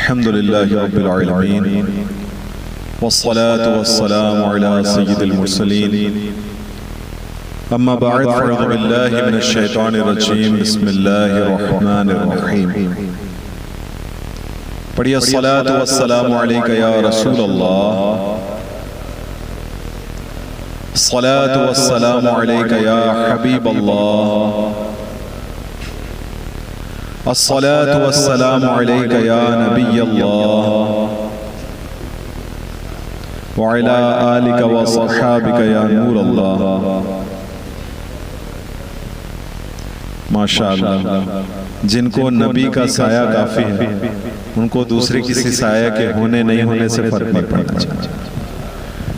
الحمد لله رب العالمين والصلاة والسلام على سيد المرسلين أما بعد فأعوذ بالله من الشيطان الرجيم بسم الله الرحمن الرحيم پڑھیے الصلاة والسلام عليك يا رسول الله الصلاة والسلام عليك يا حبيب الله الصلاة والسلام عليك يا نبي الله وعلى آلك وصحابك يا نور الله ماشاءاللہ جن کو نبی کا سایہ کافی ہے ان کو دوسرے کسی سایہ کے ہونے نہیں ہونے سے فرق نہیں پڑنا چاہیے.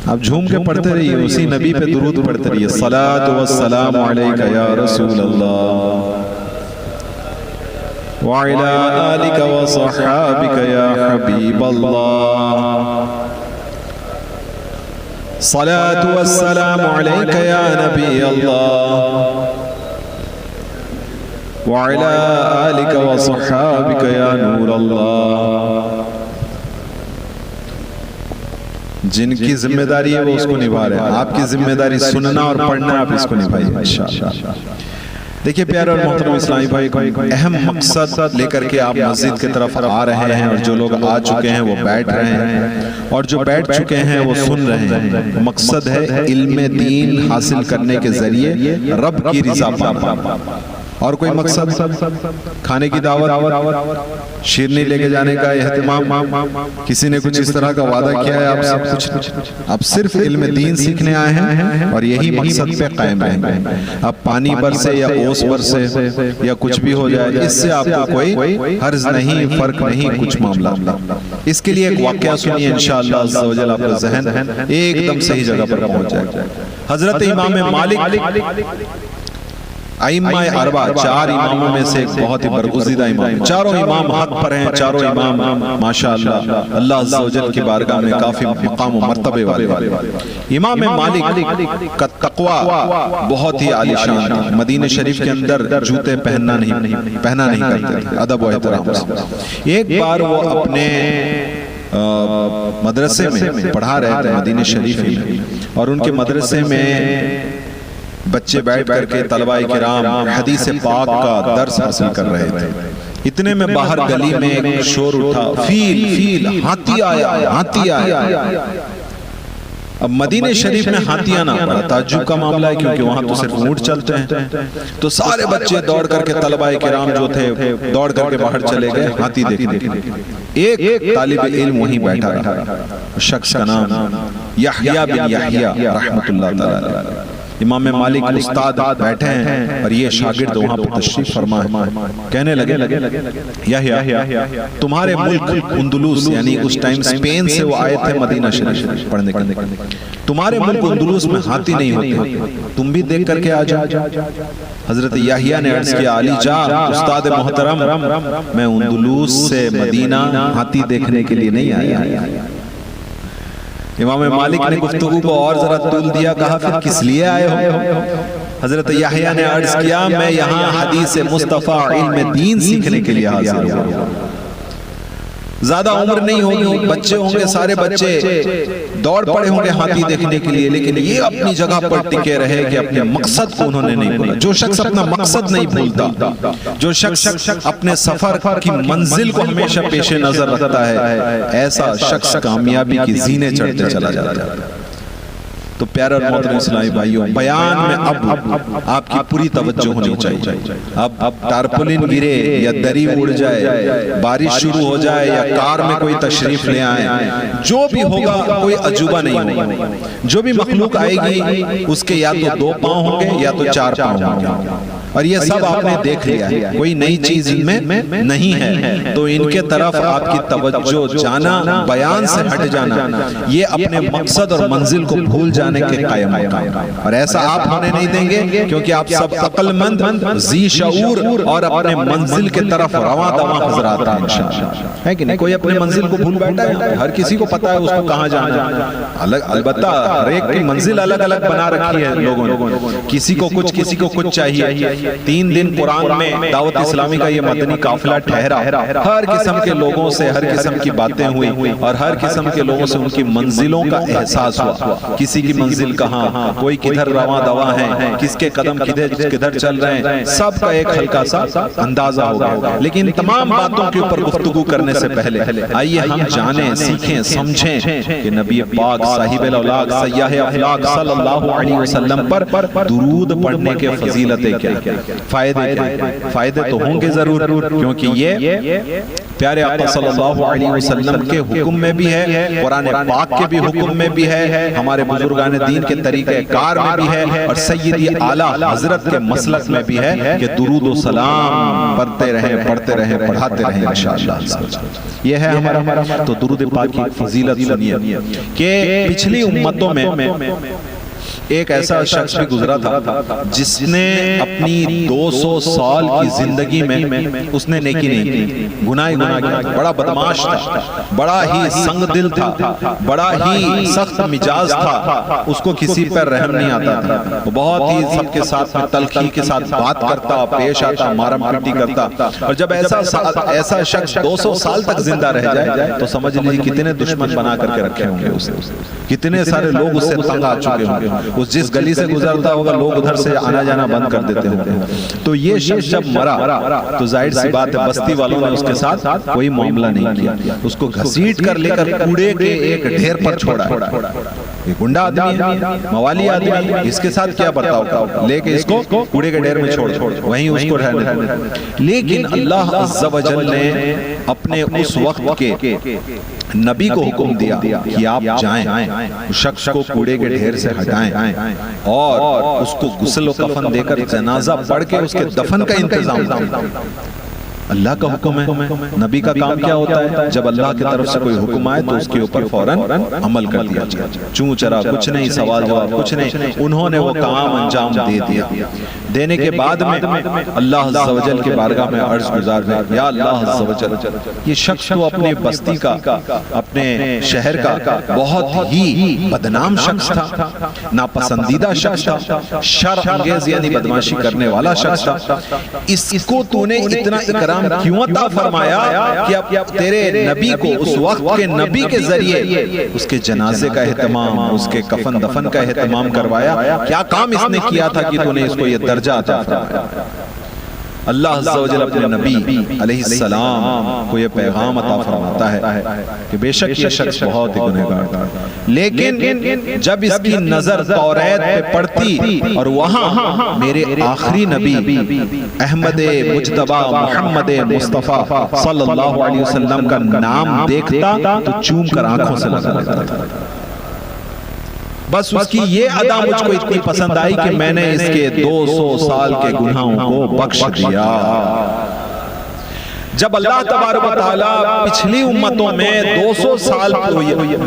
آپ جھوم کے پڑھتے رہیے, اسی نبی پہ درود پڑھتے رہیے. الصلاة والسلام علیکہ یا رسول اللہ وعلى آلك وصحابك يا حبيب الله صلاة والسلام عليك يا نبي الله وعلى آلك وصحابك يا نور الله. جن کی ذمہ داری ہے وہ اس کو نبھا رہے ہیں. آپ کی ذمہ داری سننا اور پڑھنا, آپ اس کو نبھائیے انشاءاللہ. دیکھیے پیارے اور محترم اسلامی بھائی, اہم مقصد لے کر کے آپ مسجد کی طرف آ رہے ہیں, اور جو لوگ آ چکے ہیں وہ بیٹھ رہے ہیں, اور جو بیٹھ چکے ہیں وہ سن رہے ہیں. مقصد ہے علم دین حاصل کرنے کے ذریعے رب کی رضا پانا. اور کوئی مقصد کھانے کی دعوت, شیرنی لے کے جانے کا اہتمام, کسی نے کچھ اس طرح کا وعدہ کیا ہے آپ سب کچھ, آپ صرف علم دین سیکھنے آئے ہیں اور یہی مقصد پہ قائم رہیں گے. اب پانی برسے یا اوس برسے یا کچھ بھی ہو جائے, اس سے آپ کو کوئی حرج نہیں, فرق نہیں, کچھ معاملہ. اس کے لیے ایک واقعہ سنیے, انشاءاللہ عز و جل آپ کا ذہن ایک دم صحیح جگہ پر پہنچ جائے گا. حضرت امام مالک ائمہ اربعہ, چار اماموں میں سے ایک بہت ہی برگزیدہ امام. چاروں امام حق پر ہیں, چاروں امام ماشاءاللہ اللہ عز و جل کی بارگاہ میں کافی مقام و مرتبے والے. امام مالک کا تقوی بہت ہی عالی شان تھا. مدینہ شریف کے اندر جوتے پہنا نہیں کرتے تھے, ادب و احترام سے. ایک بار وہ اپنے مدرسے میں پڑھا رہے تھے مدینہ شریف میں, اور ان کے مدرسے میں بچے بیٹھ کر کے طلباء کرام حدیث پاک کا درس حاصل کر رہے تھے. اتنے میں باہر گلی میں ایک شور اٹھا, فیل, ہاتھی آیا. اب مدینہ شریف میں ہاتھی آنا بڑا تعجب کا معاملہ ہے, کیونکہ وہاں تو صرف اونٹ چلتے ہیں. تو سارے بچے دوڑ کر کے طلباء کرام جو تھے دوڑ کر کے باہر چلے گئے ہاتھی دیکھنے کے لیے. ایک طالب علم وہیں بیٹھا رہا, شخص کا نام یحییٰ بن یحییٰ رحمت اللہ تعالی. امام مالک استاد بیٹھے ہیں اور یہ شاگرد وہاں پر تشریف فرما ہے. کہنے لگے, یحییٰ تمہارے ملک اندلس, یعنی اس ٹائم اسپین سے وہ آئے تھے مدینہ شریف پڑھنے کے لیے, تمہارے ملک اندلس میں ہاتھی نہیں ہوتے, تم بھی دیکھ کر کے آ جاؤ. حضرت یحییٰ نے عرض کیا, علی جان استاد محترم, میں اندلس سے مدینہ ہاتھی دیکھنے کے لیے نہیں آیا. امام مالک نے گفتگو کو اور ذرا طول دیا, کہا پھر کس لیے آئے ہو؟ حضرت یحییٰ نے عرض کیا, میں یہاں حدیث مصطفیٰ علم دین سیکھنے کے لیے حاضر ہوں. زیادہ عمر نہیں ہوگی, بچے ہوں گے, سارے بچے دوڑ پڑے ہوں گے ہاتھی دیکھنے کے لیے, لیکن یہ اپنی جگہ پر ٹکے رہے کہ اپنے مقصد کو انہوں نے نہیں بھولا. جو شخص اپنا مقصد نہیں بھولتا, جو شخص اپنے سفر کی منزل کو ہمیشہ پیش نظر رکھتا ہے, ایسا شخص کامیابی کی زینے چڑھتے چلا جاتا ہے. تو پیارے اور محترم اسلامی بھائیوں, بیان میں اب آپ کی پوری توجہ ہونی چاہیے. اب تارپولن گرے یا دری اڑ جائے, بارش شروع ہو جائے یا کار میں کوئی تشریف لے آئے, جو بھی ہوگا کوئی عجوبہ نہیں ہوگا. جو بھی مخلوق آئے گی اس کے یا تو 2 پاؤں ہوں گے یا تو 4 پاؤں ہوں گے, اور یہ سب آپ نے دیکھ لیا ہے, کوئی نئی چیز ان میں نہیں ہے. تو ان کے طرف آپ کی توجہ جانا, بیان سے ہٹ جانا, یہ اپنے مقصد اور منزل کو بھول جانے کے قائم ہوتا ہے. اور ایسا آپ ہونے نہیں دیں گے, کیونکہ آپ سب عقل مند, ذی شعور اور اپنے منزل کے طرف رواں دواں حضرات ہیں انشاءاللہ. ہے کہ نہیں؟ کوئی اپنے منزل کو بھول بیٹھا ہے, ہر کسی کو پتا ہے اس کو کہاں جانا ہے. البتہ ہر ایک کی منزل الگ الگ بنا رکھی ہے لوگوں نے, کسی کو کچھ چاہیے. 3 دن قرآن میں دعوت اسلامی کا یہ مدنی قافلہ ٹھہرا، ہر قسم کے لوگوں سے ہر قسم کی باتیں ہوئی اور ہر قسم کے لوگوں سے ان کی منزلوں کا احساس ہوا، کسی کی منزل کہاں، کوئی کدھر رواں دواں ہے، کس کے قدم کدھر چل رہے ہیں، سب کا ایک ہلکا سا اندازہ ہوگا۔ لیکن تمام باتوں کے اوپر گفتگو کرنے سے پہلے آئیے ہم جانیں، سیکھیں، سمجھیں کہ نبی پاک صاحب الاولاق سیاح افلاق صلی اللہ علیہ وسلم پر درود پڑھنے کے فضیلتیں کیا، فائدے کیا۔ فائدے تو ہوں گے ضرور، کیونکہ یہ پیارے آقا صلی اللہ علیہ وسلم کے حکم میں بھی ہے، قرآن پاک کے بھی حکم میں بھی ہے، ہمارے بزرگان دین کے طریقہ کار میں بھی ہے، اور سیدی اعلیٰ حضرت کے مسلک میں بھی ہے کہ درود و سلام پڑھتے رہیں، پڑھاتے رہیں انشاءاللہ۔ یہ ہے ہمارا تو درود پاک کی فضیلت سنیے کہ پچھلی امتوں میں ایک ایسا شخص بھی گزرا تھا جس نے اپنی 200 سال کی زندگی میں اس نے نیکی نہیں کی، گناہ کیا، بڑا بدماش تھا، بڑا ہی سنگ دل تھا، بڑا ہی سخت مزاج تھا، اس کو کسی پر رحم نہیں آتا تھا، وہ بہت ہی سب کے ساتھ تلخی کے ساتھ بات کرتا، پیش آتا، مارم پیٹی کرتا۔ اور جب ایسا شخص 200 سال تک زندہ رہ جائے تو سمجھ لیجیے کتنے دشمن بنا کر کے رکھے ہوں گے اسے، کتنے سارے لوگ اس سے تنگ آ چکے ہوں گے، جس گلی سے گزرتا ہوگا لوگ ادھر سے آنا جانا بند کر دیتے ہوں۔ تو یہ شخص جب مرا تو ظاہر سی بات ہے بستی والوں نے اس کے ساتھ کوئی معاملہ نہیں کیا، اس کو گھسیٹ کر لے کر کوڑے کے ایک ڈھیر پر چھوڑا۔ یہ گنڈا آدمی ہے، موالی آدمی ہے، اس کے ساتھ کیا برتاؤ کرو، لے کے اس کو کوڑے کے ڈھیر میں چھوڑ وہیں اس کو رہنے دو۔ لیکن اللہ عز و جل نے اپنے اس وقت کے نبی کو حکم دیا کہ آپ جائیں، اس شخص کو کوڑے کے ڈھیر سے ہٹائیں اور اس کو غسل و کفن دے کر جنازہ پڑھ کے اس کے دفن کا انتظام کریں۔ اللہ کا حکم ہے، نبی کا کام کیا ہوتا ہے؟ جب اللہ کی طرف سے کوئی حکم آئے تو اس کے اوپر فوراً عمل کر دیا جائے، چوں چرا کچھ نہیں، سوال جواب کچھ نہیں، انہوں نے وہ کام انجام دے دیا۔ دینے کے بعد میں اللہ عز و جل کے بارگاہ میں عرض گزار ہے، یا اللہ عز و جل، یہ شخص تو اپنی بستی کا، اپنے شہر کا بہت ہی بدنام شخص تھا، ناپسندیدہ شخص تھا، شر انگیز یعنی بدماشی کرنے والا شخص تھا، اس کو تو نے اتنا اکرام کیوں عطا فرمایا کہ اب تیرے نبی کو اس وقت کے نبی کے ذریعے اس کے جنازے کا اہتمام، اس کے کفن دفن کا اہتمام کروایا؟ کیا کام اس نے کیا تھا کہ تو نے اس کو یہ درجہ عطا فرمایا؟ اللہ عز و جل اپنے نبی علیہ السلام کو یہ پیغام عطا فرماتا ہے کہ بے شک یہ شخص بہت ہی گنہگار تھا، لیکن جب اس کی نظر توریت پہ پڑتی اور وہاں میرے آخری نبی احمد مجتبی محمد مصطفیٰ صلی اللہ علیہ وسلم کا نام دیکھتا تو چوم کر آنکھوں سے لگا لیتا تھا۔ بس اس کی یہ ادا مجھ کو اتنی پسند آئی کہ میں نے اس کے 200 سال کے گناہوں کو بخش دیا۔ جب اللہ تبارک و تعالیٰ پچھلی امتوں میں 200 سال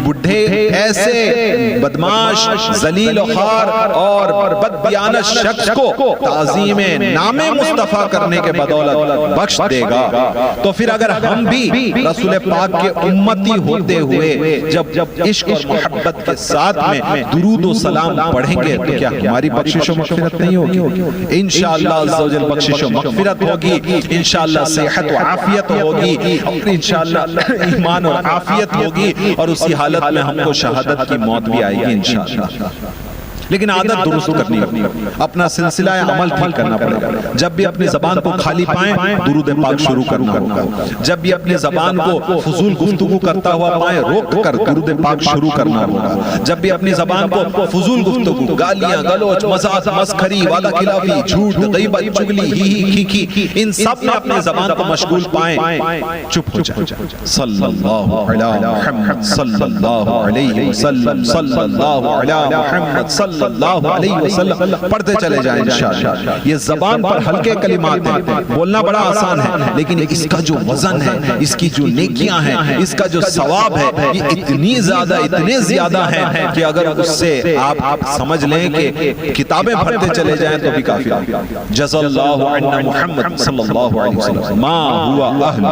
بڈھے ایسے بدماش ذلیل و خوار اور بددیانت شخص کو تعظیم نام مصطفیٰ کرنے کے بدولت بخش دے گا، تو پھر اگر ہم بھی رسول پاک کے امتی ہوتے ہوئے جب عشق اور محبت کے ساتھ میں درود و سلام پڑھیں گے تو کیا ہماری بخشش و مغفرت نہیں ہوگی؟ انشاءاللہ عز و جل بخشش و مغفرت ہوگی، انشاءاللہ صحت و عافیت ہوگی، اور انشاءاللہ ایمان اور عافیت ہوگی، اور اسی حالت میں ہم کو شہادت کی موت بھی آئے گی انشاءاللہ۔ لیکن عادت درست کرنی ہوگی، اپنا سلسلہ عمل ٹھیک کرنا پڑے گا۔ جب بھی اپنی زبان کو خالی پائیں درود پاک شروع کرنا ہوگا، جب بھی اپنی زبان کو فضول گفتگو کرتا ہوا پائیں روک کر درود پاک شروع کرنا ہوگا، جب بھی اپنی زبان کو فضول گفتگو، گالیاں گلوچ، مزاح، مسخری، وعدہ خلافی، جھوٹ، غیبت، چگلی، ہی کھی، ان سب میں اپنی زبان کو مشغول پائیں، چپ ہو جائیں۔ صلی اللہ علی محمد صلی اللہ علیہ وسلم، صلی اللہ علی محمد صلی اللہ علیہ وسلم پڑھتے چلے جائیں انشاءاللہ۔ یہ زبان پر ہلکے کلمات ہیں، بولنا بڑا آسان ہے، لیکن اس کا جو وزن ہے، اس کی جو نیکیاں ہیں، اس کا جو ثواب ہے، یہ اتنی زیادہ اتنے زیادہ ہیں کہ اگر اس سے آپ سمجھ لیں کہ کتابیں پڑھتے چلے جائیں تو بھی کافی ہے۔ جزا اللہ عنا محمد صلی اللہ علیہ وسلم ما ہوا اہل،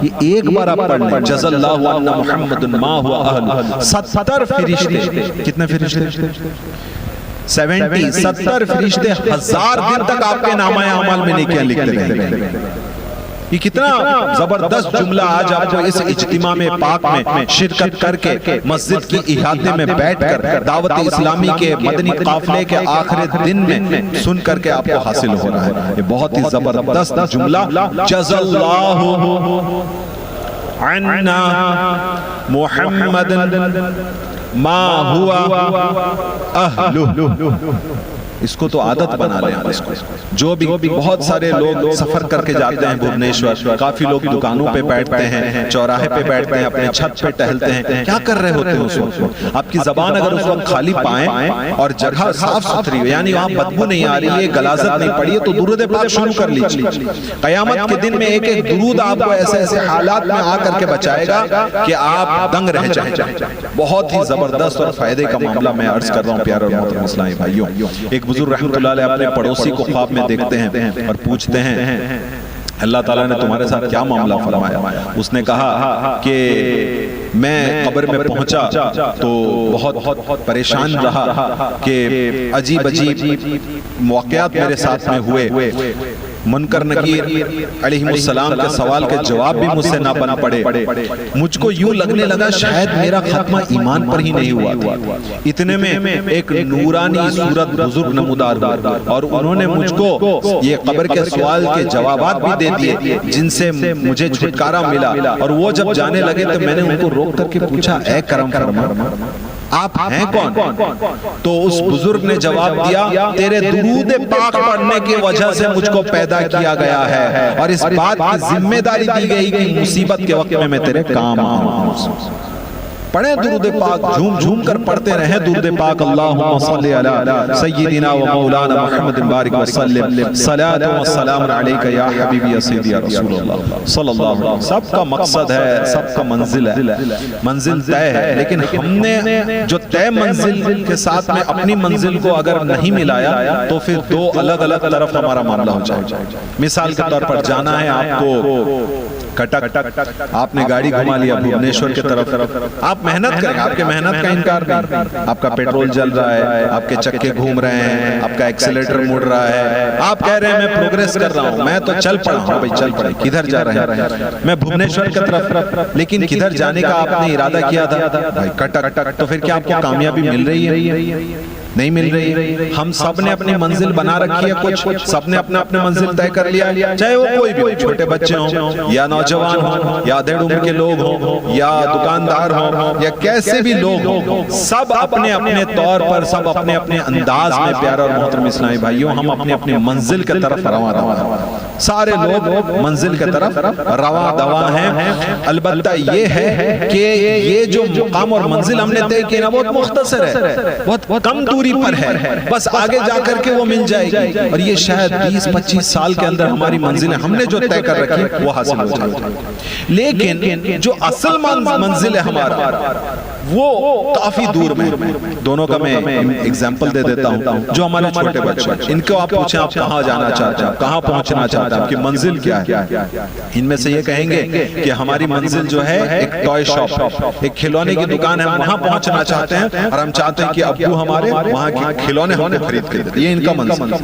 یہ ایک بار آپ پڑھ لیں، جزا اللہ عنا محمد ما ہوا اہل، 70 فرشتے، کتنے فرشتے؟ 70 فرشتے 1000 دن تک آپ کے نامہ اعمال میں نیکیاں لکھتے رہیں گے۔ یہ کتنا زبردست جملہ آج آپ کو اس اجتماع میں پاک میں شرکت کر کے مسجد کی احاطے میں بیٹھ کر دعوت اسلامی کے مدنی قافلے کے آخری دن میں سن کر کے آپ کو حاصل ہو رہا ہے۔ یہ بہت ہی زبردست جملہ، جزا اللہ عنا محمد ما ہوا اہلہ۔ اس کو تو عادت بنا لیں آپ اس کو۔ جو بھی بہت سارے لوگ سفر کر کے جاتے ہیں بھوبنیشور، کافی لوگ دکانوں پہ بیٹھتے ہیں، چوراہے پہ بیٹھتے ہیں، اپنے چھت پہ ٹہلتے ہیں، کیا کر رہے ہوتے ہیں اس وقت؟ آپ کی زبان اگر اس وقت خالی پائیں اور جگہ صاف ستھری ہو، یعنی وہاں بدبو نہیں آ رہی ہے، غلاظت نہیں پڑی ہے، تو درود پاک شروع کر لیجیے۔ قیامت کے دن میں ایک ایک درود آپ کو ایسے ایسے حالات میں آ کر کے بچائے گا کہ آپ دنگ رہ جائیں۔ بہت ہی زبردست اور فائدے کا معاملہ میں عرض کر رہا ہوں پیارے اور محترم اسلامی بھائیوں۔ ایک بزرگ رحمت اللہ علیہ اپنے پڑوسی کو خواب میں دیکھتے ہیں اور پوچھتے ہیں اللہ تعالیٰ نے تمہارے ساتھ کیا معاملہ فرمایا؟ اس نے کہا کہ میں قبر میں پہنچا تو بہت پریشان رہا کہ عجیب واقعات میرے ساتھ میں ہوئے، منکر نکیر علیہ السلام کے سوال کے جواب بھی مجھ سے نہ بن پڑے، مجھ کو یوں لگنے لگا شاید میرا خاتمہ ایمان پر ہی نہیں ہوا تھا۔ اتنے میں ایک نورانی صورت بزرگ نمودار ہوا اور انہوں نے مجھ کو یہ قبر کے سوال کے جوابات بھی دے دیے جن سے مجھے چھٹکارا ملا، اور وہ جب جانے لگے تو میں نے ان کو روک کر کے پوچھا اے کرم فرما آپ ہیں کون؟ تو اس بزرگ نے جواب دیا تیرے درود پاک پڑھنے کی وجہ سے مجھ کو پیدا کیا گیا ہے اور اس بات کی ذمہ داری دی گئی کہ مصیبت کے وقت میں تیرے کام آؤں۔ پڑھیں درود پاک، جھوم جھوم کر پڑھتے رہیں درود پاک۔ اللہم صلی علی سیدنا و مولانا محمد بارک وسلم، صلاۃ و سلام علیک یا حبیبی یا سیدی یا رسول اللہ صلی اللہ علیہ وسلم۔ سب کا مقصد ہے، سب کا منزل ہے، منزل طے ہے، لیکن ہم نے جو طے منزل کے ساتھ میں اپنی منزل کو اگر نہیں ملایا تو پھر دو الگ الگ طرف ہمارا معاملہ ہو جائے گا۔ مثال کے طور پر جانا ہے آپ کو کٹک، آپ نے گاڑی گھما لیا بھوبنیشور کی طرف، آپ محنت کریں، آپ کے محنت کا انکار نہیں، آپ کا پیٹرول جل رہا ہے، آپ کے چکے گھوم رہے ہیں، آپ کا ایکسیلیٹر مڑ رہا ہے، آپ کہہ رہے ہیں میں پروگریس کر رہا ہوں، میں تو چل پڑا ہوں۔ بھائی چل پڑے، کدھر جا رہے ہیں؟ میں بھوبنیشور کی طرف، لیکن کدھر جانے کا آپ نے ارادہ کیا تھا؟ بھائی کٹک، تو پھر کیا آپ کو کامیابی مل رہی ہے؟ نہیں مل رہی۔ ہم سب نے اپنی منزل بنا رکھی ہے، کچھ سب نے اپنا اپنا منزل طے کر لیا، چاہے وہ کوئی بھی ہو، چھوٹے بچے ہوں یا نوجوان ہوں یا ادھیڑ عمر کے لوگ ہوں یا دکاندار ہوں یا کیسے بھی لوگ ہوں، سب اپنے اپنے طور پر، سب اپنے اپنے انداز میں پیارے اور محترم اسلامی بھائیوں ہم اپنے اپنے منزل کے طرف رواں ہیں۔ سارے لوگ منزل کے طرف رواں دواں ہیں۔ البتہ یہ ہے کہ یہ جو مقام اور منزل ہم نے طے کی نا بہت مختصر ہے، بہت کم دوری پر ہے، بس آگے جا کر کے وہ مل جائے گی، اور یہ شاید 20-25 سال کے اندر ہماری منزلیں ہم نے جو طے کر رکھی وہ حاصل ہو جائے گی۔ لیکن جو اصل منزل ہے ہمارا وہ کافی دور میں۔ دونوں کا میں ایگزامپل دے دیتا ہوں۔ جو ہمارے چھوٹے بچے، ان کو آپ پوچھیں آپ کہاں جانا چاہتے ہیں، کہاں پہنچنا چاہتے ہیں، آپ کی منزل کیا ہے؟ ان میں سے یہ کہیں گے کہ ہماری منزل جو ہے ایک ٹوائے شاپ، ایک کھلونے کی دکان ہے، وہاں پہنچنا چاہتے ہیں اور ہم چاہتے ہیں کہ ابو ہمارے وہاں کے کھلونے ہم کو خرید کے دیں۔ یہ ان کا منزل۔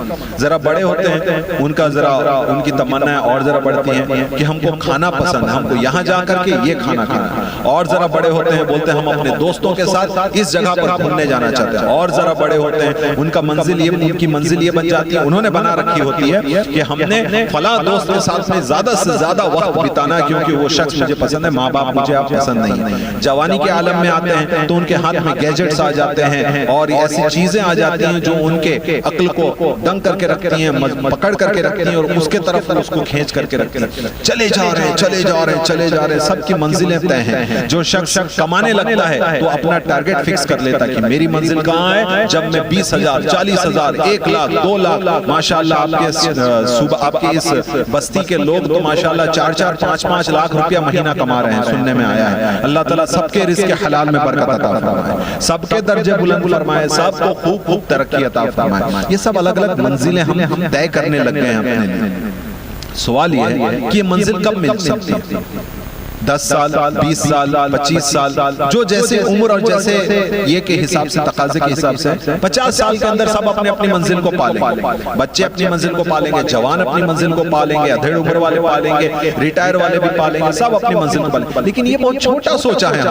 ذرا بڑے ہوتے ہیں ان کا ذرا ان کی تمنا اور ذرا بڑھتی ہیں کہ ہم کو کھانا پسند ہے، ہم کو یہاں جا کر کے یہ کھانا کھانا ہے، اور ذرا بڑے ہوتے ہیں بولتے ہیں ہم اپنے دوستوں کے ساتھ اس جگہ پر گھومنے جانا چاہتے ہیں، اور ذرا بڑے ہوتے ہیں ان کا منزل یہ، ان کی منزل یہ بن جاتی ہے، انہوں نے بنا رکھی ہوتی ہے کہ ہم نے فلاں دوست کے ساتھ میں زیادہ سے زیادہ وقت بتانا کیونکہ وہ شخص مجھے پسند ہے، ماں باپ مجھے آپ پسند نہیں۔ جوانی کے عالم میں آتے ہیں تو ان کے ہاتھ میں گیجٹس آ جاتے ہیں اور ایسی چیزیں آ جاتی ہیں جو ان کے عقل کو دنگ کر کے رکھتی ہیں، پکڑ کر کے رکھتی ہیں اور اس کے طرف اس کو کھینچ کر کے رکھتی ہیں۔ چلے جا رہے ہیں، چلے جا رہے ہیں، چلے جا رہے ہیں، سب کی منزلیں طے ہیں۔ جو شخص کمانے لگتا ہے تو اپنا ٹارگٹ فکس کر لیتا کہ میری منزل کہاں ہے، جب میں 20,000 40,000 1 لاکھ 2 لاکھ ماشاءاللہ آپ کے اس بستی کے لوگ تو ماشاءاللہ 4-4 5-5 لاکھ روپیہ مہینہ کما رہے ہیں، سننے میں آیا ہے۔ اللہ تعالیٰ سب کے رزق حلال میں برکت عطا فرمائے، سب کے درجے بلند فرمائے، سب کو خوب خوب ترقی عطا فرمائے۔ یہ سب الگ الگ منزلیں ہم طے کرنے لگ گئے ہیں اپنے لیے۔ سوال یہ ہے کہ یہ منزل کب مل سکتی ہے؟ 10 سال 20 سال 25 سال جو جیسے عمر اور جیسے یہ کے حساب سے تقاضے کے حساب سے 50 سال کے اندر سب اپنے اپنی منزل کو پالیں گے. بچے اپنی منزل کو پالیں گے, جوان اپنی منزل کو پالیں گے, ادھیڑ عمر والے پالیں گے, ریٹائر والے بھی پالیں گے, سب اپنی منزل کو پالیں گے. لیکن یہ بہت چھوٹا سوچا ہے.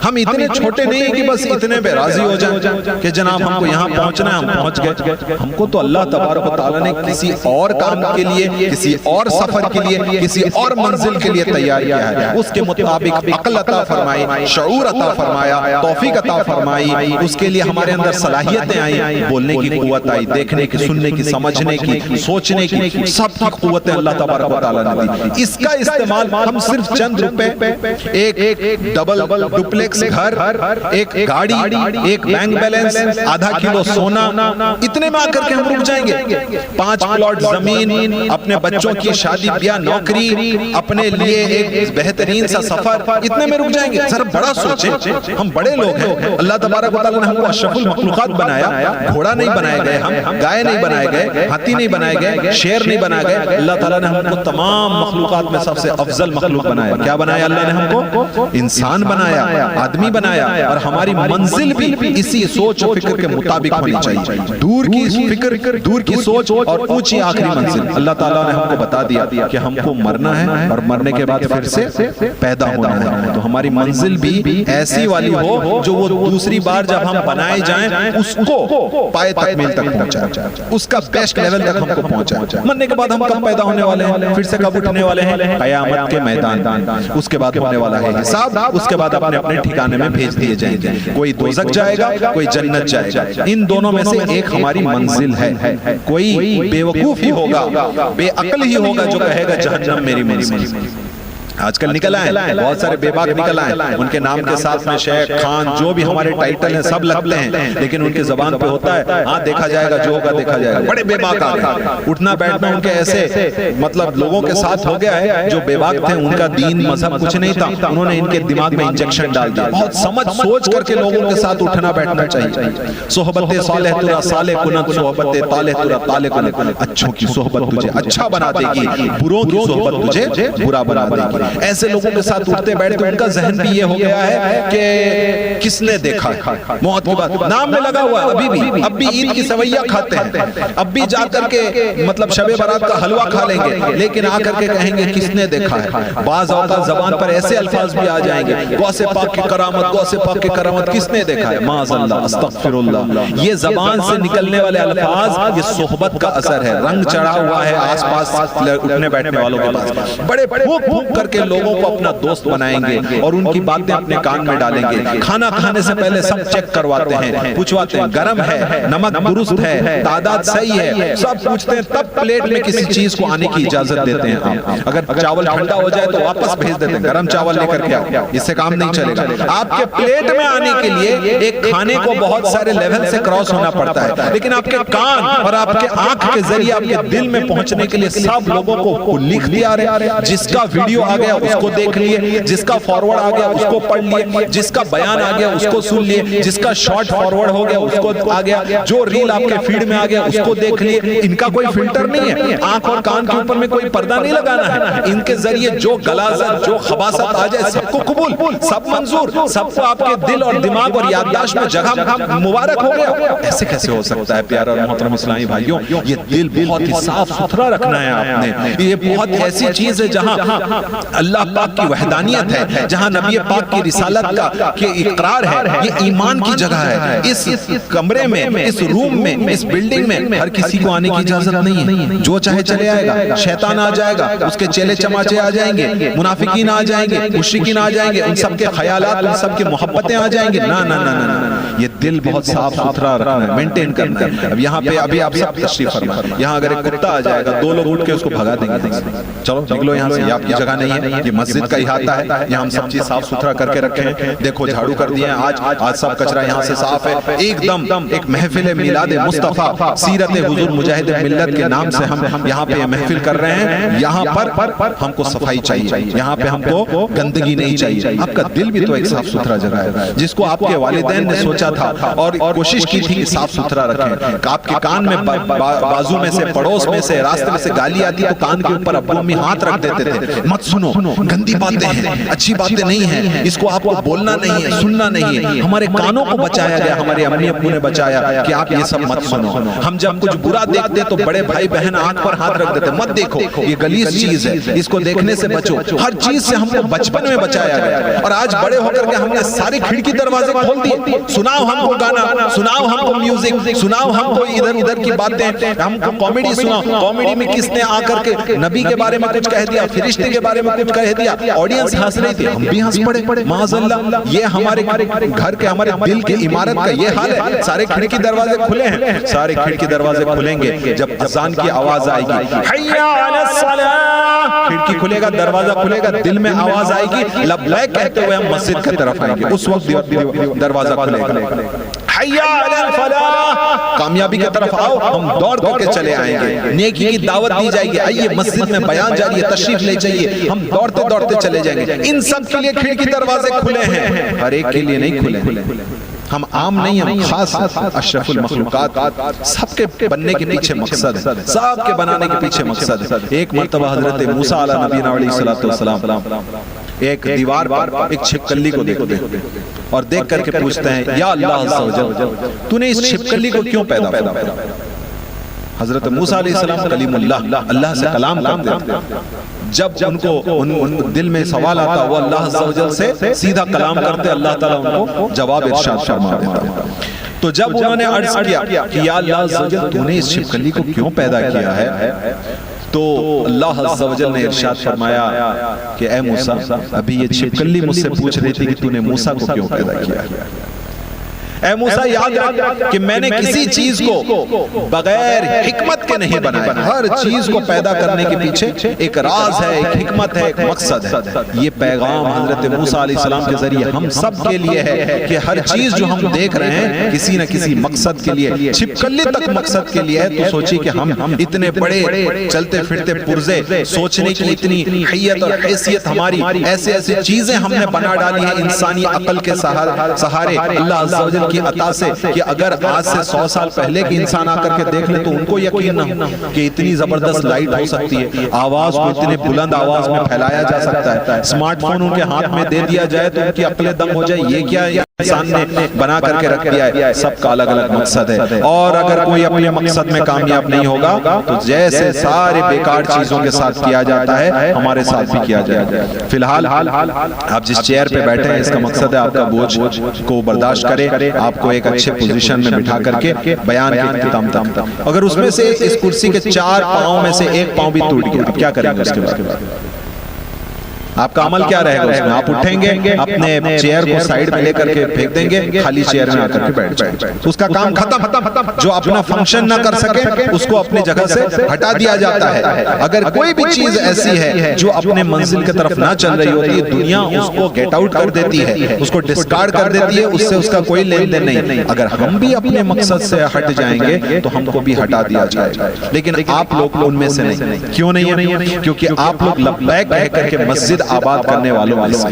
ہم اتنے چھوٹے نہیں ہیں کہ بس اتنے بے راضی ہو جائیں کہ جناب ہم کو یہاں پہنچنا ہے, ہم پہنچ گئے. ہم کو تو اللہ تبارک و تعالیٰ نے کسی اور کام کے لیے, کسی اور سفر کے لیے, کسی اور منزل کے لیے تیار کیا ہے. اس کے مطابق عقل عطا فرمائی, شعور عطا فرمایا, توفیق عطا فرمائی. اس کے لیے ہمارے اندر صلاحیتیں آئیں, بولنے کی قوت آئی, دیکھنے کی, سننے کی, سمجھنے کی, سوچنے کی, سب کی قوتیں اللہ تبارک و تعالیٰ نے دی. اس کا استعمال ہم صرف چند روپے, ایک ڈبل ڈپلیکس گھر, ایک گاڑی, ایک بینک بیلنس, آدھا کلو سونا, اتنے میں آ کر کے ہم رک جائیں گے. 5 پلاٹ زمین, اپنے بچوں کی شادی بیاہ, نوکری, اپنے لیے ایک بہترین سا سفر, اتنے میں رک جائیں گے. ذرا بڑا سوچیں, ہم بڑے لوگ ہیں. اللہ تبارک و تعالیٰ نے ہم کو اشرف المخلوقات بنایا. گھوڑا نہیں بنائے گئے, ہم گائے نہیں بنائے گئے, ہاتھی نہیں بنائے گئے, شیر نہیں بنائے گئے. اللہ تعالیٰ نے ہم کو تمام مخلوقات میں سب سے افضل مخلوق بنایا. کیا بنایا اللہ نے ہم کو؟ انسان بنایا, آدمی بنایا. اور ہماری منزل بھی اسی سوچ و فکر کے مطابق ہونی چاہیے. دور کی فکر, دور کی سوچ اور اونچی آخری منزل. اللہ تعالیٰ نے ہم کو بتا دیا کہ ہم کو مرنا ہے اور مرنے کے بعد پھر سے پیدا ہونا ہے. تو ہماری منزل بھی ایسی والی ہو جو وہ دوسری بار جب ہم بنائے جائیں اس کو پائے تکمیل تک پہنچائے, اس کا بیسٹ لیول تک ہم کو پہنچائے. مرنے کے بعد ہم کب پیدا ہونے والے ہیں, پھر سے کب اٹھنے والے ہیں؟ قیامت کے میدان. اس کے بعد ہونے والا ہے حساب. اس کے بعد اپنے اپنے ٹھکانے میں بھیج دیے جائیں گے. کوئی دوزخ جائے گا, کوئی جنت جائے گا. ان دونوں میں سے ایک ہماری منزل ہے. کوئی بیوقوف ہی ہوگا, بے عقل ہی ہوگا جو کہے گا جہنم میری منزل. آج کل نکل آئے, بہت سارے بے باک نکل آئے, ان کے نام کے ساتھ میں شیخ, خان, جو بھی ہمارے ٹائٹل ہیں سب لگتے ہیں, لیکن ان کی زبان پہ ہوتا ہے ہاں دیکھا جائے گا, جو ہوگا دیکھا جائے گا. بڑے بے باک آ گئے. اٹھنا بیٹھنا ان کے ایسے مطلب لوگوں کے ساتھ ہو گیا ہے جو بے باک تھے, ان کا دین مذہب کچھ نہیں تھا, انہوں نے ان کے دماغ میں انجیکشن ڈال دیا. بہت سمجھ سوچ کر کے لوگوں کے ساتھ اٹھنا بیٹھنا چاہیے. صحبت صالح ترا صالح کنت, صحبت طالح ترا طالح کنت. اچھوں کی صحبت تجھے اچھا بنا دے گی, بروں کی صحبت تجھے برا بنا دے گی. ایسے لوگوں کے ساتھ اٹھتے بیٹھتے ان کا ذہن بھی یہ ہو گیا ہے کہ کس نے دیکھا ہے, موت کی بات نام میں لگا ہوا ہے. ابھی بھی, اب بھی عید کی سویاں کھاتے ہیں, اب بھی جا کر کے مطلب شب برات کا حلوہ کھا لیں گے, لیکن آ کر کے کہیں گے کس نے دیکھا ہے. بعض اوقات زبان پر ایسے الفاظ بھی آ جائیں گے, غوث پاک کی کرامت, غوث پاک کی کرامت, کس نے دیکھا ہے؟ معاذ اللہ, استغفر اللہ. یہ زبان سے نکلنے والے الفاظ یہ صحبت کا اثر ہے. رنگ چڑھا ہوا ہے آس پاس اٹھنے بیٹھنے والوں کے پاس. بڑے پھونک پھونک کر کے لوگوں کو اپنا دوست بنائیں گے اور ان کی باتیں اپنے کان میں ڈالیں گے. کھانا کھانے سے پہلے سب چیک کرواتے ہیں, پوچھواتے ہیں گرم ہے, نمک درست ہے, تعداد صحیح ہے, سب پوچھتے ہیں. تب پلیٹ میں کسی چیز کو آنے کی اجازت دیتے ہیں. آپ اگر چاول ٹھنڈا ہو جائے تو واپس بھیج دیتے ہیں, گرم چاول لے کر کے آؤ, اس سے کام نہیں چلے گا. آپ کے پلیٹ میں آنے کے لیے ایک کھانے کو بہت سارے لیول سے کراس ہونا پڑتا ہے, لیکن آپ کے کان اور آپ کے آنکھ کے ذریعے آپ کے دل میں پہنچنے کے لیے سب لوگوں کو لکھ دیا رہے. جس کا ویڈیو آ گیا اس کو دیکھ لیے, جس کا فارورڈ آ گیا اس کو پڑھ لیے, جس کا بیان آ گیا اس کو سن لیے, جس کا شارٹ فارورڈ ہو گیا اس کو آ گیا, جو ریل آپ کے فیڈ میں آ گیا اس کو دیکھ لیے. ان کا کوئی فلٹر نہیں ہے, آنکھ اور کان کے اوپر میں کوئی پردہ نہیں لگانا ہے. ان کے ذریعے جو غلاظت, جو خباثت آ جائے سب کو قبول, سب منظور, سب کو آپ کے دل اور دماغ اور یادداشت میں جگہ مبارک ہو گیا. ایسے کیسے ہو سکتا ہے پیارے اور محترم اسلامی بھائیوں؟ یہ دل بہت ہی صاف ستھرا رکھنا ہے آپ نے. یہ بہت ایسی چیز ہے جہاں اللہ پاک کی وحدانیت ہے, جہاں نبی پاک کی رسالت کا کہ اقرار ہے. یہ ایمان کی جگہ ہے. اس کمرے میں, اس روم میں, اس بلڈنگ میں ہر کسی کو آنے کی اجازت نہیں ہے. جو چاہے چلے آئے گا, شیطان آ جائے گا, اس کے چیلے چماچے آ جائیں گے, منافقین آ جائیں گے, مشرکین آ جائیں گے, ان سب کے خیالات, ان سب کی محبتیں آ جائیں گے. نا نا نا نا, یہ دل بہت صاف ستھرا رکھنا ہے, مینٹین کرنا ہے. اب یہاں پہ ابھی آپ سب تشریف فرما, یہاں اگر ایک کتا آ جائے گا, 2 لوگ اٹھ کے اس کو بھگا دیں گے, چلو نکلو یہاں سے, یہ آپ کی جگہ نہیں ہے, یہ مسجد کا احاطہ ہے, یہاں ہم سب چیز صاف ستھرا کر کے رکھے ہیں. دیکھو جھاڑو کر دیے ہیں, آج سب کچرا یہاں سے صاف ہے. ایک دم ایک محفل میلاد مصطفیٰ سیرت حضور مجاہد ملت کے نام سے ہم یہاں پہ محفل کر رہے ہیں. یہاں پر ہم کو صفائی چاہیے, یہاں پہ ہم کو گندگی نہیں چاہیے. آپ کا دل بھی تو ایک صاف ستھرا جگہ ہے, جس کو آپ کے والدین نے سوچا تھا اور کوشش کی تھی کہ صاف ستھرا رکھیں. آپ کے کان میں بازو میں سے, پڑوس میں سے, راستے میں سے گالی آتی تو کان کے اوپر ابو امی ہاتھ رکھ دیتے تھے, مت سنو سنو گندی باتیں ہیں، اچھی باتیں نہیں ہیں، اس کو آپ کو بولنا نہیں ہے، سننا نہیں ہے. ہمارے کانوں کو بچایا گیا، ہمارے امی ابو نے بچایا کہ آپ یہ سب مت سنو. ہم جب کچھ برا دیکھتے تو بڑے بھائی بہن آنکھ پر ہاتھ رکھ دیتے، مت دیکھو یہ غلیظ چیز ہے، اس کو دیکھنے سے بچو. ہر چیز سے ہم کو بچپن میں بچایا گیا، اور آج بڑے ہو کر کے ہم نے ساری کھڑکی دروازے کھول دیے. سناؤ ہم کو گانا، سناؤ ہم کو میوزک، سناؤ ہم کو ادھر ادھر کی باتیں، ہم کو کامیڈی سناؤ. کامیڈی میں کس نے آ کر کے نبی کے بارے میں کچھ کہہ دیا، فرشتے کے بارے میں کچھ کہہ دیا، آڈینس ہنس رہی تھی، ہم بھی ہنس پڑے. معاذ اللہ، یہ ہمارے گھر کے ہمارے دل کی عمارت کا یہ حال ہے. سارے کھڑکی دروازے کھلے ہیں، سارے کھڑکی دروازے کھلیں گے جب اذان کی آواز آئے گی، حی علی الصلاۃ، کھڑکی کھلے گا، دروازہ کھلے گا، دل میں آواز آئے گی، لبیک کہتے ہوئے ہم مسجد کی طرف آئیں گے. اس وقت دروازہ کھلے گا، حی علی الفلاح، کامیابی کی طرف آؤ، ہم دوڑ کر کے چلے آئیں گے. نیکی کی دعوت دی جائے گی، آئیے مسجد میں بیان جاری ہے، تشریف لے جائیے، ہم دوڑتے دوڑتے چلے جائیں گے. ان سب کے لیے کھڑکی دروازے کھلے ہیں، ہر ایک کے لیے نہیں کھلے ہیں. ہم عام نہیں، ہم خاص اشرف المخلوقات. سب کے بننے کے پیچھے مقصد ہے، سب کے بنانے کے پیچھے مقصد ہے. ایک مرتبہ حضرت موسیٰ علیہ نبینا علیہ السلام ایک دیوار پر ایک چھپکلی کو دیکھتے ہیں اور دیکھ کر کے پوچھتے ہیں، یا اللہ عز و جل، تو نے اس چھپکلی کو کیوں پیدا کیا؟ حضرت موسیٰ علیہ السلام کلیم اللہ، اللہ سے کلام کرتے ہیں. جب ان کو دل میں سوال آتا، وہ اللہ عز و جل سے سیدھا کلام کرتے، اللہ تعالیٰ ان کو جواب ارشاد فرما دیتا. تو جب انہوں نے عرض کیا کہ یا اللہ عز و جل، تو نے اس چھپکلی کو کیوں پیدا کیا ہے، تو اللہ عز و جل نے ارشاد فرمایا کہ اے موسیٰ، ابھی یہ چھپکلی مجھ سے پوچھ رہی تھی کہ تو نے موسیٰ کو کیوں پیدا کیا ہے. اے موسیٰ یاد رکھ کہ میں نے کسی چیز کو بغیر حکمت کے نہیں بنایا. ہر چیز کو پیدا کرنے کے پیچھے ایک راز ہے، ایک حکمت ہے، ایک مقصد ہے. یہ پیغام حضرت موسیٰ علیہ السلام کے ذریعے ہم سب کے لیے ہے کہ ہر چیز جو ہم دیکھ رہے ہیں کسی نہ کسی مقصد کے لیے، چھپکلی تک مقصد کے لیے ہے. تو سوچی کہ ہم اتنے بڑے چلتے پھرتے پرزے، سوچنے کی اتنی حیت اور حیثیت ہماری، ایسے ایسے چیزیں ہم نے بنا ڈالی ہیں انسانی عقل کے سہارے اللہ عز و جل کی عطا سے، کہ اگر آج سے 100 سال پہلے کی انسان آ کر کے دیکھ لے تو ان کو یقین نہ ہو کہ اتنی زبردست لائٹ ہو سکتی ہے، آواز کو اتنے بلند آواز میں پھیلایا جا سکتا ہے، اسمارٹ فون ان کے ہاتھ میں دے دیا جائے تو ان کی عقلیں دنگ ہو جائے. یہ کیا انسان نے بنا کر کے رکھ دیا ہے. سب کا الگ الگ مقصد ہے، اور اگر کوئی اپنے مقصد میں کامیاب نہیں ہوگا تو جیسے سارے بیکار چیزوں کے ساتھ کیا جاتا ہے ہمارے ساتھ بھی کیا جائے گا. فی الحال آپ جس چیئر پہ بیٹھے ہیں، اس کا مقصد ہے آپ کا بوجھ کو برداشت کرے، آپ کو ایک اچھے پوزیشن میں بٹھا کر کے بیان کے اختتام تک. اگر اس میں سے اس کرسی کے 4 پاؤں میں سے ایک پاؤں بھی ٹوٹ گیا، کیا کریں گے اس کے بعد؟ آپ کا عمل کیا رہے گا اس میں؟ آپ اٹھیں گے، اپنے چیئر کو سائیڈ میں لے کر کے پھینک دیں گے، خالی چیئر میں آ کر کے بیٹھ جائیں. اس کا کام ختم. جو اپنا فنکشن نہ کر سکے اس کو اپنی جگہ سے ہٹا دیا جاتا ہے. اگر کوئی بھی چیز ایسی ہے جو اپنے منزل کی طرف نہ چل رہی ہوتی ہے، دنیا اس کو گیٹ آؤٹ کر دیتی ہے، اس کو ڈسکارڈ کر دیتی ہے، اس سے اس کا کوئی لین دین نہیں. اگر ہم بھی اپنے مقصد سے ہٹ جائیں گے تو ہم کو بھی ہٹا دیا جائے گا. لیکن آپ لوگ ان میں سے نہیں. کیوں نہیں ہے؟ کیونکہ آپ لوگ لبیک کہہ کر کے مسجد آباد کرنے والوں میں سے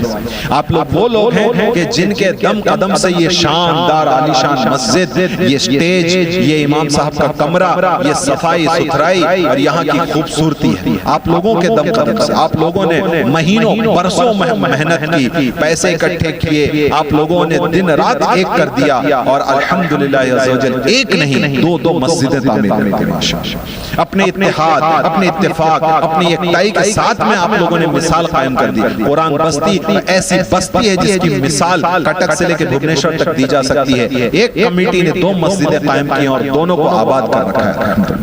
آپ لوگ وہ لوگ ہیں کہ جن کے دم قدم سے یہ شاندار عالیشان مسجد، یہ سٹیج، یہ امام صاحب کا کمرہ، یہ صفائی ستھرائی اور یہاں کی خوبصورتی ہے. آپ لوگوں کے دم قدم سے آپ لوگوں نے مہینوں برسوں محنت کی، پیسے اکٹھے کیے، آپ لوگوں نے دن رات ایک کر دیا، اور الحمدللہ عزوجل ایک نہیں 2 مسجدیں تعمیر کرتے ہیں. ماشاءاللہ اپنے اتحاد، اپنے اتفاق، اپنی یکتائی کے ساتھ میں آپ لوگوں نے مثال قائم کر دی. قرآن بستی ایسی بستی ہے جس کی مثال کٹک سے لے کے بھوبنیشور تک دی جا سکتی ہے. ایک کمیٹی نے 2 مسجدیں قائم کی اور دونوں کو آباد کر رکھا ہے.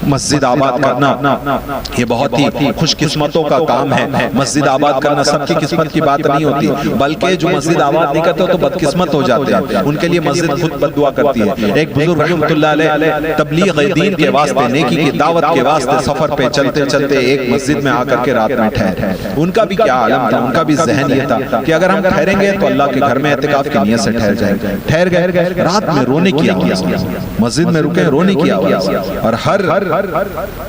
مسجد آباد کرنا یہ بہت ہی خوش قسمتوں کا کام ہے. مسجد آباد کرنا سب کی قسمت کی بات نہیں ہوتی، بلکہ جو مسجد آباد نہیں کرتے تو بدقسمت ہو جاتے ہیں، ان کے لیے مسجد خود بد دعا کرتی ہے. ایک بزرگ رحمۃ اللہ علیہ تبلیغ دین کے واسطے، نیکی کی دعوت کے واسطے سفر پہ چلتے چلتے ایک مسجد میں آ کر کے رات میں ٹھہرے. ان کا بھی کیا عالم تھا، ان کا بھی ذہن یہ تھا کہ اگر ہم ٹھہریں گے تو اللہ کے گھر میں اعتکاف کی نیت سے ٹھہر جائیں گے. ٹھہر گئے، رات میں رونے کی آواز، مسجد میں رکے، رونے کی آواز. اور ہر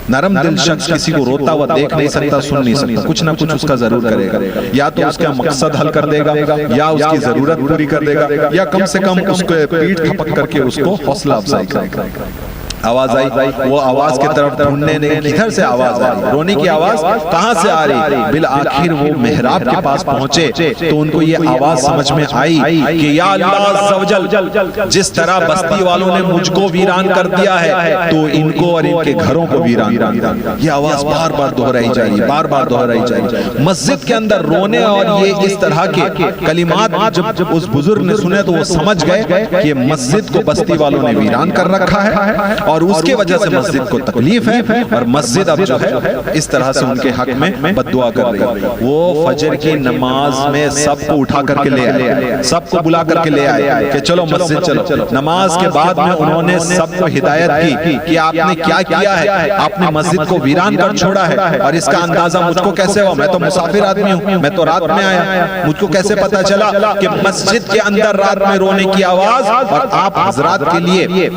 نرم دل شخص کسی کو روتا ہوا دیکھ نہیں سکتا، سن نہیں سکتا، کچھ نہ کچھ اس کا ضرور کرے گا. یا تو اس کا مقصد حل کر دے گا، یا اس کی ضرورت پوری کر دے گا، یا کم سے کم اس کو پیٹ تھپک کر کے اس کو حوصلہ افزائی کرے گا. آواز آئی، وہ آواز کی طرف ڈھونڈنے نے کدھر سے آواز آ رہی، رونے کی آواز کہاں سے آ رہی، بالآخر وہ محراب کے پاس پہنچے تو ان کو یہ آواز سمجھ میں آئی کہ یا اللہ عز و جل، جس طرح بستی والوں نے مجھ کو ویران کر دیا ہے تو ان کو اور ان کے گھروں کو ویران کر دیا۔ یہ آواز بار بار دہرائی جا رہی، بار بار دہرائی جا رہی۔ مسجد کے اندر رونے اور یہ اس طرح کے کلمات جب اس بزرگ نے سنے تو وہ سمجھ گئے کہ مسجد کو بستی والوں نے ویران کر رکھا ہے اور اس کے وجہ سے مسجد کو تکلیف ہے، اور مسجد اب جو ہے اس طرح سے ان کے حق میں بد دعا کر رہی ہے۔ وہ فجر کی نماز میں سب کو اٹھا کر کے لے آئے، سب کو بلا کر کے لے آئے کہ چلو مسجد چلو۔ نماز کے بعد میں انہوں نے سب کو ہدایت کی کہ آپ نے کیا کیا ہے، آپ نے مسجد کو ویران کر چھوڑا ہے، اور اس کا اندازہ مجھ کو کیسے ہوا، میں تو مسافر آدمی ہوں، میں تو رات میں آیا، مجھ کو کیسے پتا چلا کہ مسجد کے اندر رات میں رونے کی آواز اور آپ حضرات کے لیے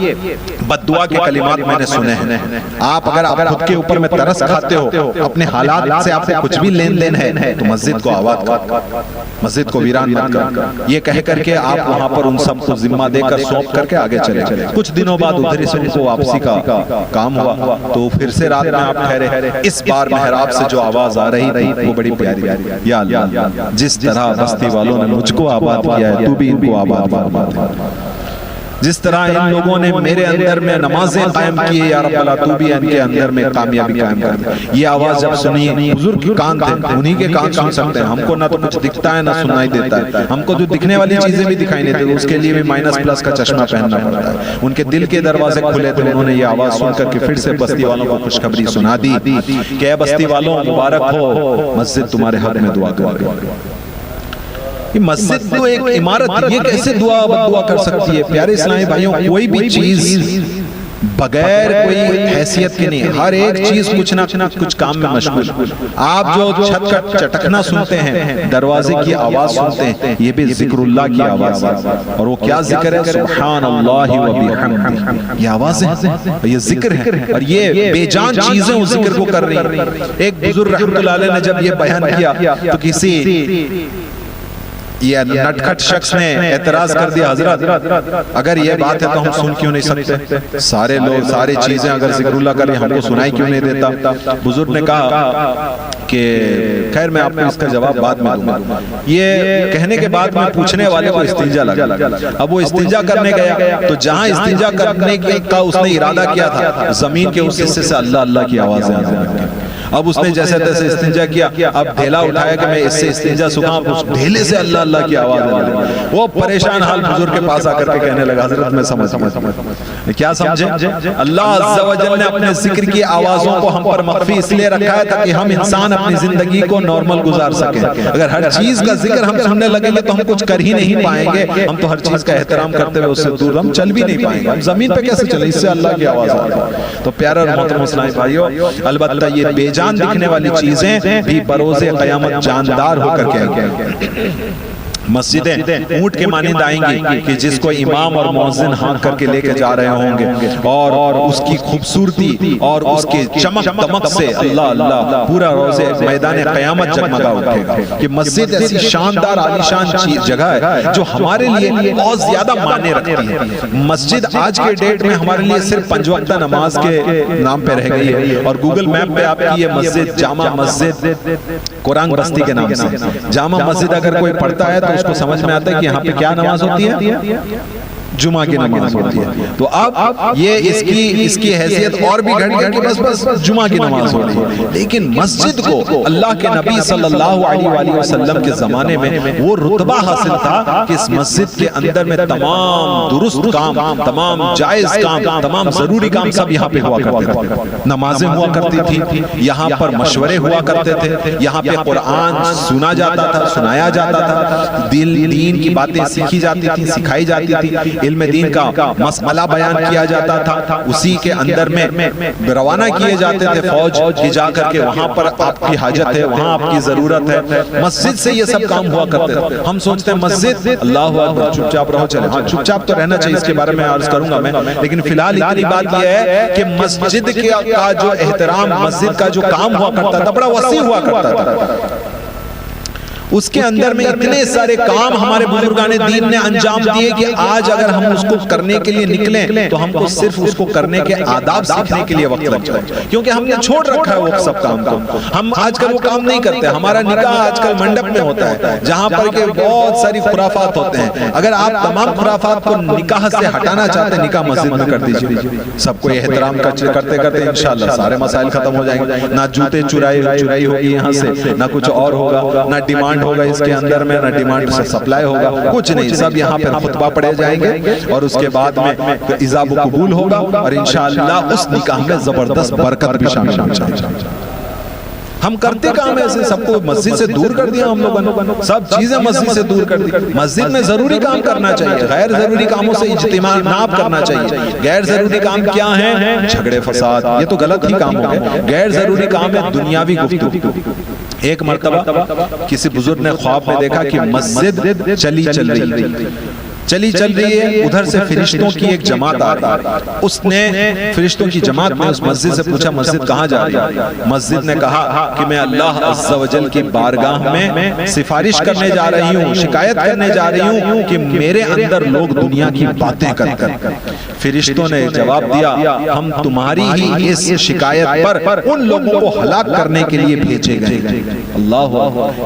بد دعا کے کلمات میں نے سنے ہیں۔ آپ اگر آپ خود کے اوپر میں ترس کھاتے ہو، اپنے حالات سے آپ سے کچھ بھی لین دین ہے تو مسجد کو آباد کر، مسجد کو ویران مت کر، یہ کہہ کر کے آپ وہاں پر ان سب کو ذمہ دے کر سونپ کر کے آگے چلے۔ کچھ دنوں بعد ادھر سے ان کو واپسی کا کام ہوا تو پھر سے رات میں آپ ٹھہرے، اس بار محراب سے جو آواز آ رہی تھی وہ بڑی پیاری، یا اللہ جس طرح بستی والوں نے مجھ کو آباد کیا ہے تو بھی ان کو آباد کر، جس طرح ان لوگوں نے میرے اندر میں نمازیں قائم کی، یا رب اللہ تو بھی ان کے اندر میں کامیابی قائم کر۔ یہ آواز جب سنی، بزرگ کے کان تھے، انہی کے کان سن سکتے ہیں، ہم کو نہ تو کچھ دکھتا ہے نہ سنائی دیتا ہے، ہم کو جو دکھنے والی چیزیں بھی دکھائی نہیں دیتی، اس کے لیے بھی مائنس پلس کا چشمہ پہننا پڑتا ہے۔ ان کے دل کے دروازے کھلے تھے، انہوں نے یہ آواز سن کر کے پھر سے بستی والوں کو خوشخبری سنا دی کہ اے بستی والوں مبارک ہو، مسجد تمہارے حق میں دعا کر رہی ہے۔ یہ مسجد تو ایک عمارت ہے، یہ کیسے دعا کر سکتی ہے؟ پیارے اسلامی بھائیوں، کوئی بھی چیز بغیر کوئی حیثیت کے نہیں، ہر ایک چیز کچھ نہ کچھ کام میں مشغول۔ آپ جو چھت کا چٹکنا سنتے ہیں، دروازے کی آواز سنتے ہیں، یہ بھی ذکر اللہ کی آواز ہے، اور وہ کیا ذکر ہے؟ سبحان اللہ و بحمدہ، یہ آواز ہے، یہ ذکر ہے، اور یہ بے جان چیزیں اس ذکر کو کر رہی ہیں۔ ایک بزرگ رحمت اللہ علیہ نے جب یہ بیان کیا تو کسی یہ نٹکھٹ شخص نے اعتراض کر دیا، حضرت اگر یہ بات ہے تو ہم سن کیوں نہیں سکتے؟ سارے لوگ ساری چیزیں اگر ذکر اللہ کریں، ہم کو سنائی کیوں نہیں دیتا؟ بزرگ نے کہا کہ خیر میں آپ کو اس کا جواب بعد میں دوں گا۔ یہ کہنے کے بعد میں پوچھنے والے کو استنجا لگا، اب وہ استنجا کرنے گیا تو جہاں استنجا کرنے کا اس نے ارادہ کیا تھا، زمین کے اس حصے سے اللہ اللہ کی آوازیں آنے لگیں۔ اب اس نے جیسے تیسے استنجا کیا، اب ڈھیلا اٹھایا کہ میں اس سے استنجا سکھاؤں، اس ڈھیلے سے اللہ اللہ کی آواز آنے لگی۔ وہ پریشان حال بزرگ کے پاس آ کر کے کہنے لگا، حضرت میں سمجھ کیا سمجھے؟ اللہ عز و جل نے اپنے ذکر کی آوازوں کو ہم پر مخفی اس لیے رکھا ہے تاکہ ہم انسان اپنی زندگی کو نارمل گزار سکیں۔ اگر ہر چیز کا ذکر ہم سننے لگیں گے تو ہم کچھ کر ہی نہیں پائیں گے، ہم تو ہر چیز کا احترام کرتے ہوئے اس سے دور ہم چل بھی نہیں پائیں گے، ہم زمین پہ کیسے چلیں؟ اس سے اللہ کی آواز آ رہی ہے۔ تو پیارے اور محترم اسلامی بھائیوں، البتہ یہ بے جان دکھنے والی چیزیں بھی بروز قیامت جاندار ہو کر کے آئیں گے۔ مسجدیں اونٹ کے مانند آئیں گی کہ جس کو امام اور مؤذن ہانک کر کے لے کے جا رہے ہوں گے، اور اس کی خوبصورتی اور اس کے چمک دمک سے اللہ اللہ پورا روز میدان قیامت جگمگا اٹھے گا۔ کہ مسجد ایسی شاندار عالیشان جگہ ہے جو ہمارے لیے بہت زیادہ معنی رکھتی ہے۔ مسجد آج کے ڈیٹ میں ہمارے لیے صرف 5 وقتہ نماز کے نام پہ رہ گئی ہے، اور گوگل میپ پہ آپ کی یہ مسجد جامع مسجد قرآن بستی کے نام سے، جامع مسجد اگر کوئی پڑھتا ہے تو اس کو سمجھ میں آتا ہے کہ یہاں پہ کیا نماز ہوتی ہے؟ جمعہ کی نماز ہوتی ہے۔ تو اب یہ اس کی حیثیت اور بھی گھٹ گئی کہ بس جمعہ کی نماز ہوتی ہے، لیکن مسجد کو اللہ کے نبی صلی اللہ علیہ وآلہ وسلم کے زمانے میں وہ رتبہ حاصل تھا کہ اس مسجد کے اندر میں تمام درست کام، تمام جائز کام، تمام ضروری کام سب یہاں پہ ہوا کرتے تھے۔ نمازیں ہوا کرتی تھی، یہاں پر مشورے ہوا کرتے تھے، یہاں پہ قرآن سنا جاتا تھا، سنایا جاتا تھا، دین کی باتیں سیکھی جاتی تھی، سکھائی جاتی تھی، علم دین کا مسئلہ بیان کیا جاتا تھا، اسی کے اندر میں روانہ کیے جاتے تھے فوج کی، جا کر کے وہاں پر آپ کی حاجت ہے، وہاں آپ کی ضرورت ہے۔ مسجد سے یہ سب کام ہوا کرتے تھے۔ ہم سوچتے ہیں مسجد اللہ اکبر چپ چاپ رہو، چلے ہاں چپ چاپ تو رہنا چاہیے، اس کے بارے میں عرض کروں گا میں، لیکن فی الحال اتنی بات یہ ہے کہ مسجد کا جو احترام، مسجد کا جو کام ہوا کرتا تھا بڑا وسیع ہوا کرتا تھا، اس کے اندر میں اتنے سارے کام ہمارے بزرگان دین نے انجام دیے کہ آج اگر ہم اس کو کرنے کے لیے نکلیں تو ہم کو صرف اس کو کرنے کے آداب سیکھنے کے لیے وقت لگ جائے، کیونکہ ہم نے چھوڑ رکھا ہے وہ سب کام کو. ہم آج کل وہ کام نہیں کرتے. ہمارا نکاح آج کل منڈپ میں ہوتا ہے جہاں پر کہ بہت ساری خرافات ہوتے ہیں. اگر آپ تمام خرافات کو نکاح سے ہٹانا چاہتے ہیں، نکاح مسجد میں کر دیجیے. سب کو احترام کرتے کرتے انشاءاللہ سارے مسائل ختم ہو جائیں گے. نہ جوتے چرائی ہوگی یہاں سے، نہ کچھ اور ہوگا، نہ ڈیمانڈ ہوگا اس کے اندر میں، نہ ڈیمانڈ سے سپلائی ہوگا، کچھ نہیں. سب یہاں پر خطبہ پڑھے جائیں گے اور اس کے بعد میں ایجاب و قبول ہوگا اور انشاءاللہ اس نکاح میں زبردست برکت بھی شامل ہو جائے گی. ہم کرتے کام ایسے، سب کو مسجد سے دور کر دیا ہم لوگوں نے، سب چیزیں مسجد سے دور کر دی. مسجد میں ضروری کام کرنا چاہیے، غیر ضروری کاموں سے اجتناب کرنا چاہیے. غیر ضروری کام کیا ہیں؟ جھگڑے فساد، یہ تو غلط ہی کام ہو گئے. غیر ضروری کام ہے دنیاوی گفتگو. ایک مرتبہ کسی بزرگ نے خواب میں دیکھا کہ مسجد چل رہی ہے، ادھر سے فرشتوں کی ایک جماعت آ رہی ہے. اس نے فرشتوں کی جماعت میں اس مسجد سے پوچھا مسجد کہاں جا رہی ہے؟ مسجد نے کہا کہ میں اللہ عز و جل کی بارگاہ میں سفارش کرنے جا رہی ہوں، شکایت کرنے جا رہی ہوں کہ میرے اندر لوگ دنیا کی باتیں کرتے ہیں. فرشتوں نے جواب دیا ہم تمہاری ہی اس شکایت پر ان لوگوں کو ہلاک کرنے کے لیے بھیجے گئے. اللہ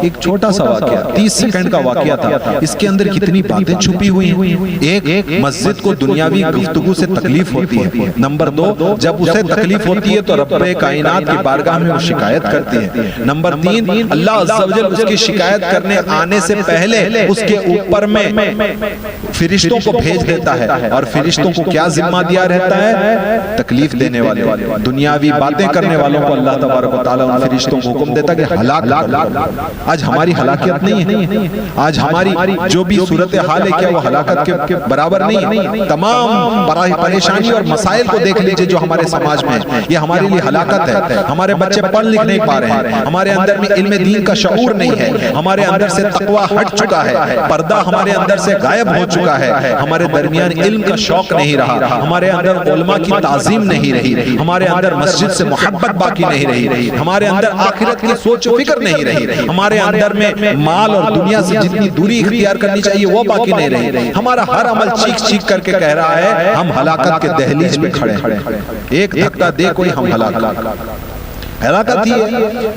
ایک چھوٹا سا واقعہ 30 سیکنڈ کا واقعہ تھا، اس کے اندر کتنی باتیں چھپی ہوئی. ایک مسجد کو دنیاوی گفتگو سے تکلیف ہوتی ہے. نمبر 2 جب اسے تکلیف ہوتی ہے تو رب کائنات کی بارگاہ میں وہ شکایت کرتی ہے. نمبر 3 اللہ عز و جل اس کی شکایت کرنے آنے سے پہلے اس کے اوپر میں فرشتوں کو بھیج دیتا ہے اور فرشتوں کو کیا ذمہ دیا رہتا ہے؟ تکلیف دینے والے دنیاوی باتیں کرنے والوں کو اللہ تبارک و تعالیٰ ان فرشتوں کو حکم دیتا کہ ہلاک کر. آج ہماری ہلاکت نہیں ہے، آج ہماری جو بھی صورتحال ہے کیا وہ ہلاکت کے برابر نہیں ہے. تمام پریشانی اور مسائل کو دیکھ لیجئے جو ہمارے سماج میں ہے، یہ ہمارے لیے ہلاکت ہے. ہمارے بچے پڑھ لکھ نہیں پا رہے ہیں، ہمارے اندر میں علم دین کا شعور نہیں ہے، ہمارے اندر سے تقوی ہٹ چکا ہے، پردہ ہمارے اندر سے غائب ہو چکا ہے، ہمارے درمیان علم کا شوق نہیں رہا، ہمارے اندر علماء کی تعظیم نہیں رہی، ہمارے اندر مسجد سے محبت باقی نہیں رہی، ہمارے اندر آخرت کی سوچ و فکر نہیں رہی، ہمارے اندر میں مال اور دنیا سے جتنی دوری اختیار کرنی چاہیے وہ باقی نہیں رہی. ہمارا ہر عمل چیخ کر کے کہہ رہا ہے ہم ہلاکت کے دہلیز پہ کھڑے ہیں. ایک دھکا دے کوئی ہم ہلاکت ہی ہے.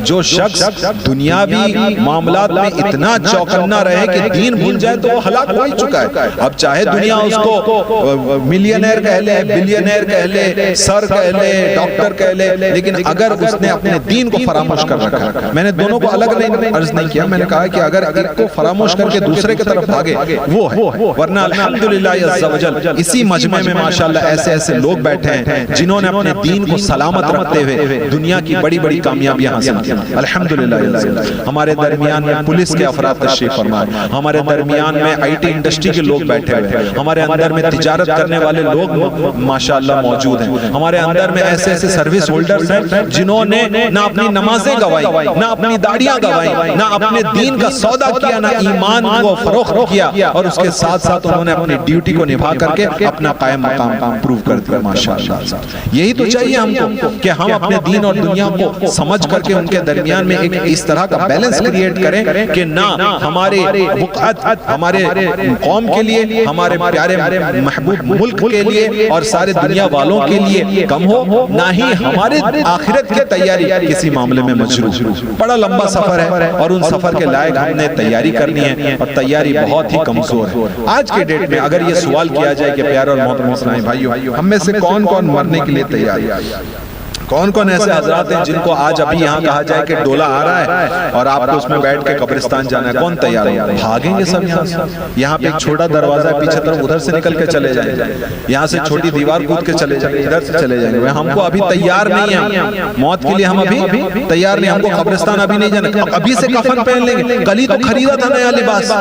جو شخص دنیاوی معاملات میں اتنا چوکنا رہے کہ دین بھول جائے تو وہ ہلاک ہو ہی چکا ہے. اب چاہے دنیا اس کو ملینئر کہہ لے، بلینئر کہہ لے، سر کہہ لے، ڈاکٹر کہہ لے، لیکن اگر اس نے اپنے دین کو فراموش کر رکھا ہے. میں نے دونوں کو الگ نہیں عرض نہیں کیا، میں نے کہا کہ اگر ایک کو فراموش کر کے دوسرے کی طرف بھاگے وہ ہے. ورنہ الحمدللہ عز و جل اسی مجمع میں ماشاءاللہ ایسے لوگ بیٹھے ہیں جنہوں نے اپنے دین کو سلامت رکھتے ہوئے دنیا کی بڑی کامیابیاں حاصل کی. الحمدللہ ہمارے درمیان میں پولیس کے افراد تشریف فرما، ہمارے درمیان میں آئی ٹی انڈسٹری کے لوگ بیٹھے ہوئے، ہمارے اندر میں تجارت کرنے والے لوگ ماشاءاللہ موجود ہیں، ہمارے اندر میں ایسے سروس ہولڈرز ہیں جنہوں نے نہ اپنی نمازیں گوائی، نہ اپنی داڑیاں گوائی، نہ اپنے دین کا سودا کیا، نہ ایمان کو فروخت کیا، اور اس کے ساتھ ساتھ انہوں نے اپنی ڈیوٹی کو نبھا کر کے اپنا قائم مقام پروو کر دیا. ماشاءاللہ یہی تو چاہیے ہم کو کہ ہم اپنے دین اور دنیا کو سمجھ کر کے ان کے درمیان میں ایک اس طرح کا بیلنس کریٹ کریں کہ نہ ہمارے وقعت ہمارے قوم کے لیے، ہمارے پیارے محبوب ملک کے لیے اور سارے دنیا والوں کے لیے کم ہو، نہ ہی ہمارے آخرت کی تیاری کسی معاملے میں مجروح. بڑا لمبا سفر ہے اور ان سفر کے لائق ہم نے تیاری کرنی ہے، اور تیاری بہت ہی کمزور ہے. آج کے ڈیٹ میں اگر یہ سوال کیا جائے کہ پیارے اور محترم اسلامی بھائیو، ہم میں سے کون مرنے کے لیے تیار ہے؟ کون ایسے حضرات ہیں جن کو آج ابھی یہاں کہا جائے کہ ڈولہ آ رہا ہے اور آپ کو اس میں بیٹھ کے قبرستان جانا ہے، کون تیار ہے؟ بھاگیں گے سب یہاں سے. یہاں پہ ایک چھوٹا دروازہ ہے پیچھے طرف، ادھر سے نکل کے چلے جائیں گے. یہاں سے چھوٹی دیوار کود کے چلے جائیں گے، ادھر سے چلے جائیں گے. ہم کو ابھی تیار نہیں ہے موت کے لیے، ہم ابھی تیار نہیں. ہم کو قبرستان ابھی نہیں جانا، ابھی سے کفن پہن لیں گے. کل ہی تو خریدا تھا نیا لباس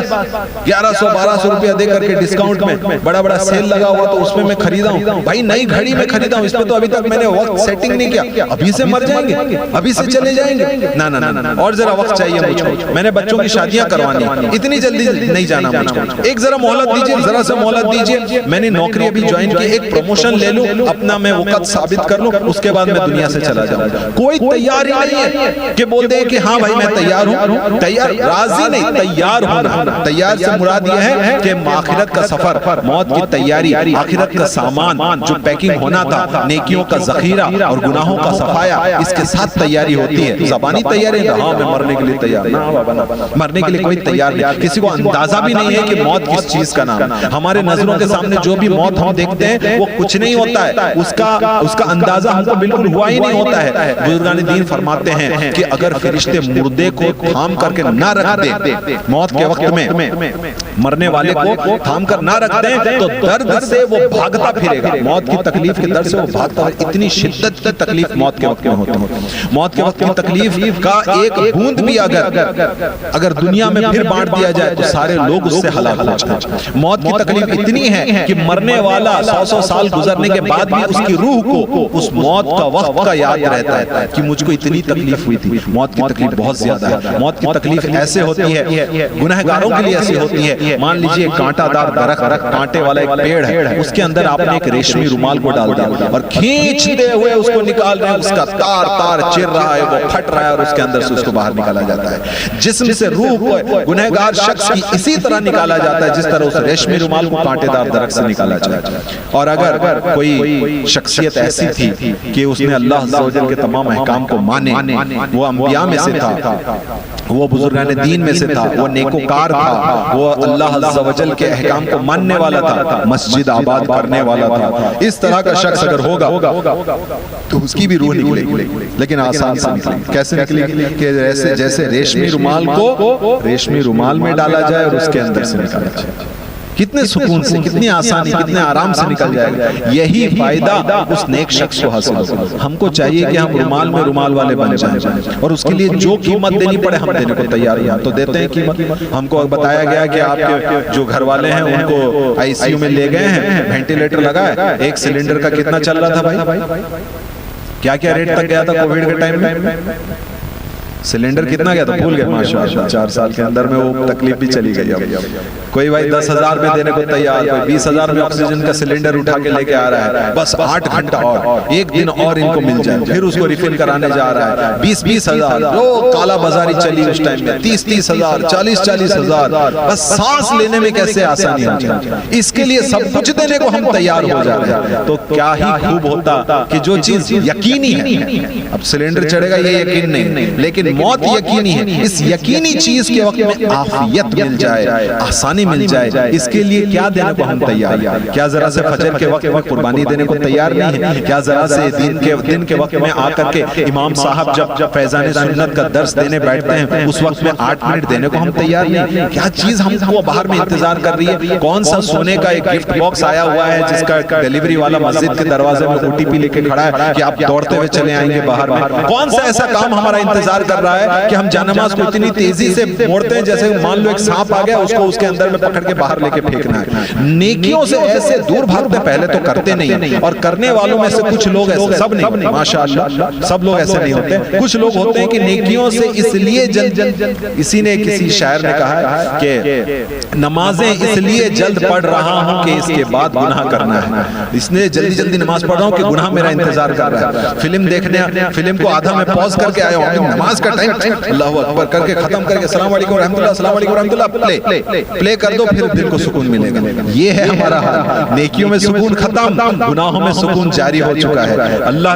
1100-1200 روپیہ دے کر کے ڈسکاؤنٹ میں، بڑا سیل لگا ہوا تو اس میں خریدا ہوں. بھائی نئی گھڑی میں خریدا ہوں، اس میں تو ابھی تک میں نے وقت سیٹنگ نہیں کیا ابھی سے مر جائیں گے, ابھی سے چلے جائیں گے, نہ اور ذرا وقت چاہیے مجھ کو, میں نے بچوں کی شادیاں کروانی, اتنی جلدی نہیں جانا مجھ کو, ایک ذرا مہلت دیجیے, ذرا سا مہلت دیجیے, میں نے نوکری ابھی جوائن کی, ایک پروموشن لے لوں, اپنا میں وقت ثابت کر لوں, اس کے بعد میں دنیا سے چلا جاؤں. کوئی تیار ہی نہیں ہے کہ بول دے کہ ہاں بھائی میں تیار ہوں, تیار راضی نہیں, تیار ہونا. تیار سے مراد یہ ہے کہ آخرت کا سفر, موت کی تیاری, آخرت کا سامان جو پیکنگ ہونا تھا, نیکیوں کا ذخیرہ اور گناہوں کا صفایا, اس کے ساتھ تیاری ہوتی ہے. زبانی تیاری ہے, ہاں میں مرنے کے لیے تیار, مرنے کے لیے کوئی تیار نہیں. کسی کو اندازہ بھی نہیں ہے کہ موت کس چیز کا نام. ہمارے نظروں کے سامنے جو بھی موت ہم دیکھتے ہیں وہ کچھ نہیں ہوتا ہے, اس کا اندازہ ہم کو بالکل ہوا ہی نہیں ہوتا ہے. بزرگان دین فرماتے ہیں کہ اگر فرشتے مردے کو تھام کر کے نہ رکھ دیں, موت کے وقت میں مرنے والے کو تھام کر نہ رکھ دیں, تو درد سے وہ بھاگتا پھرے گا. موت کی تکلیف کے درد سے وہ بھاگتا, اتنی شدت کی تکلیف موت کے وقت میں ہوتی ہے. موت کے وقت کی تکلیف کا ایک بوند بھی اگر دنیا میں پھر بانٹ دیا جائے تو سارے لوگ اس سے ہلاک ہو جائیں. موت کی تکلیف اتنی ہے کہ مرنے والا 100 سال گزرنے کے بعد بھی اس کی روح کو اس موت کا وقت کا یاد رہتا ہے کہ مجھ کو اتنی تکلیف ہوئی تھی. موت کی تکلیف بہت زیادہ ہے. موت کی تکلیف ایسے ہوتی ہے, گنہگاروں کے لیے ایسی ہوتی ہے. مان لیجئے کانٹا دار درخت, کانٹے والا ایک پیڑ ہے, اس کے اندر آپ نے ایک ریشمی رومال کو ڈال دیا اور کھینچتے ہوئے اس کو نکال رہے ہیں, اس کا تار تار چر رہا ہے, وہ پھٹ رہا ہے اور اس کے اندر سے اس کو باہر نکالا جاتا ہے. جسم سے روح کو گنہگار شخص کی اسی طرح نکالا جاتا ہے جس طرح اس ریشمی رومال کو کانٹے دار درخت سے نکالا جاتا ہے. اور اگر کوئی شخصیت ایسی تھی کہ اس نے اللہ عز و جل کے تمام احکام کو مانے, وہ انبیاء میں سے تھا, وہ بزرگان دین میں سے تھا, وہ نیکوکار تھا, وہ اللہ عز و جل کے احکام کو ماننے والا تھا, مسجد آباد کرنے والا تھا, اس طرح کا شخص اگر ہوگا تو اس کی بھی روح نکلے گی, لیکن آسان سے نکلے گی. کیسے نکلے گی کہ جیسے ریشمی رومال کو ریشمی رومال میں ڈالا جائے اور اس کے اندر سے نکالا جائے. کتنے سکون سے, کتنی آسانی, کتنے آرام سے نکل جائے گا. یہی فائدہ اس نیک شخص کو حاصل ہوگا. ہم کو چاہیے کہ ہم رومال میں رومال والے بن جائیں, اور اس کے لیے جو قیمت دینی پڑے ہم دینے کو تیار ہیں, تو دیتے ہیں قیمت. ہم کو بتایا گیا کہ آپ کے جو گھر والے ہیں ان کو آئی سی یو میں لے گئے ہیں, وینٹیلیٹر لگا ہے, ایک سلنڈر کا کتنا چل رہا تھا بھائی, کیا ریٹ تک گیا تھا کووڈ کے ٹائم میں, سلنڈر کتنا گیا تھا بھول گئے, ماشاءاللہ 4 سال کے اندر میں وہ تکلیف بھی چلی گئی. کوئی بھائی 10,000 میں دینے کو تیار, کوئی 20,000 میں آکسیجن کا سلنڈر اٹھا کے لے کے آ رہا ہے, بس 8 گھنٹہ اور ایک دن اور ان کو مل جائے, پھر اس کو ریفل کرانے جا رہا ہے. 20,000 جو کالا بازاری چلی اس ٹائم میں, 30,000 40,000, بس سانس لینے میں کیسے آسانی ہو جائے. اس کے لیے سب کچھ دینے کو ہم تیار ہو جا رہے ہیں. تو کیا ہی خوب ہوتا کہ جو چیز یقینی ہے, اب سلنڈر چڑھے گا یہ یقین نہیں, لیکن موت یقینی ہے, اس یقینی چیز کے وقت میں عافیت مل جائے, آسانی مل جائے, اس کے لیے کیا دینے کو ہم تیار ہیں. کیا ذرا سے فجر کے وقت میں قربانی دینے کو تیار نہیں ہے, کیا ذرا سے دن کے وقت میں آ کر کے امام صاحب جب فیضان سنت کا درس دینے بیٹھتے ہیں اس وقت میں 8 منٹ دینے کو ہم تیار نہیں. کیا چیز ہم کو باہر میں انتظار کر رہی ہے, کون سا سونے کا ایک گفٹ باکس آیا ہوا ہے جس کا ڈیلیوری والا مسجد کے دروازے میں OTP لے کے کھڑا ہے کہ آپ دوڑتے ہوئے چلے آئیں گے باہر میں. کون سا ایسا کام ہمارا انتظار کر رہا ہے کہ ہم جانماز کو اتنی تیزی سے موڑتے ہیں جیسے مان لو ایک سانپ آ گیا, اس کو اس کے اندر میں پکڑ کے باہر لے کے پھینکنا ہے. نیکیوں سے ایسے دور بھاگتے پہلے تو کرتے نہیں, اور کرنے والوں میں سے کچھ لوگ ایسے, سب نہیں ماشاءاللہ سب لوگ ایسے نہیں ہوتے, کچھ لوگ ہوتے ہیں کہ نیکیوں سے اس لیے جلد, کسی شاعر نے کہا ہے کہ نمازیں اس لیے جلد پڑھ رہا ہوں کہ اس کے بعد گناہ کرنا ہے, اس نے جلدی نماز پڑھ رہا ہوں کہ گناہ میرا انتظار کر رہا ہے. فلم کو آدھا میں پوز کر کے آیا ہوں, نماز کا ٹائم, اللہ اکبر کر کے ختم کر کے السلام علیکم رحمۃ اللہ, السلام علیکم رحمۃ اللہ, پلے کر دو, پھر دل کو سکون ملے گا. یہ ہے ہمارا حال. نیکیوں میں سکون ختم, گناہوں میں سکون جاری ہو چکا ہے. اللہ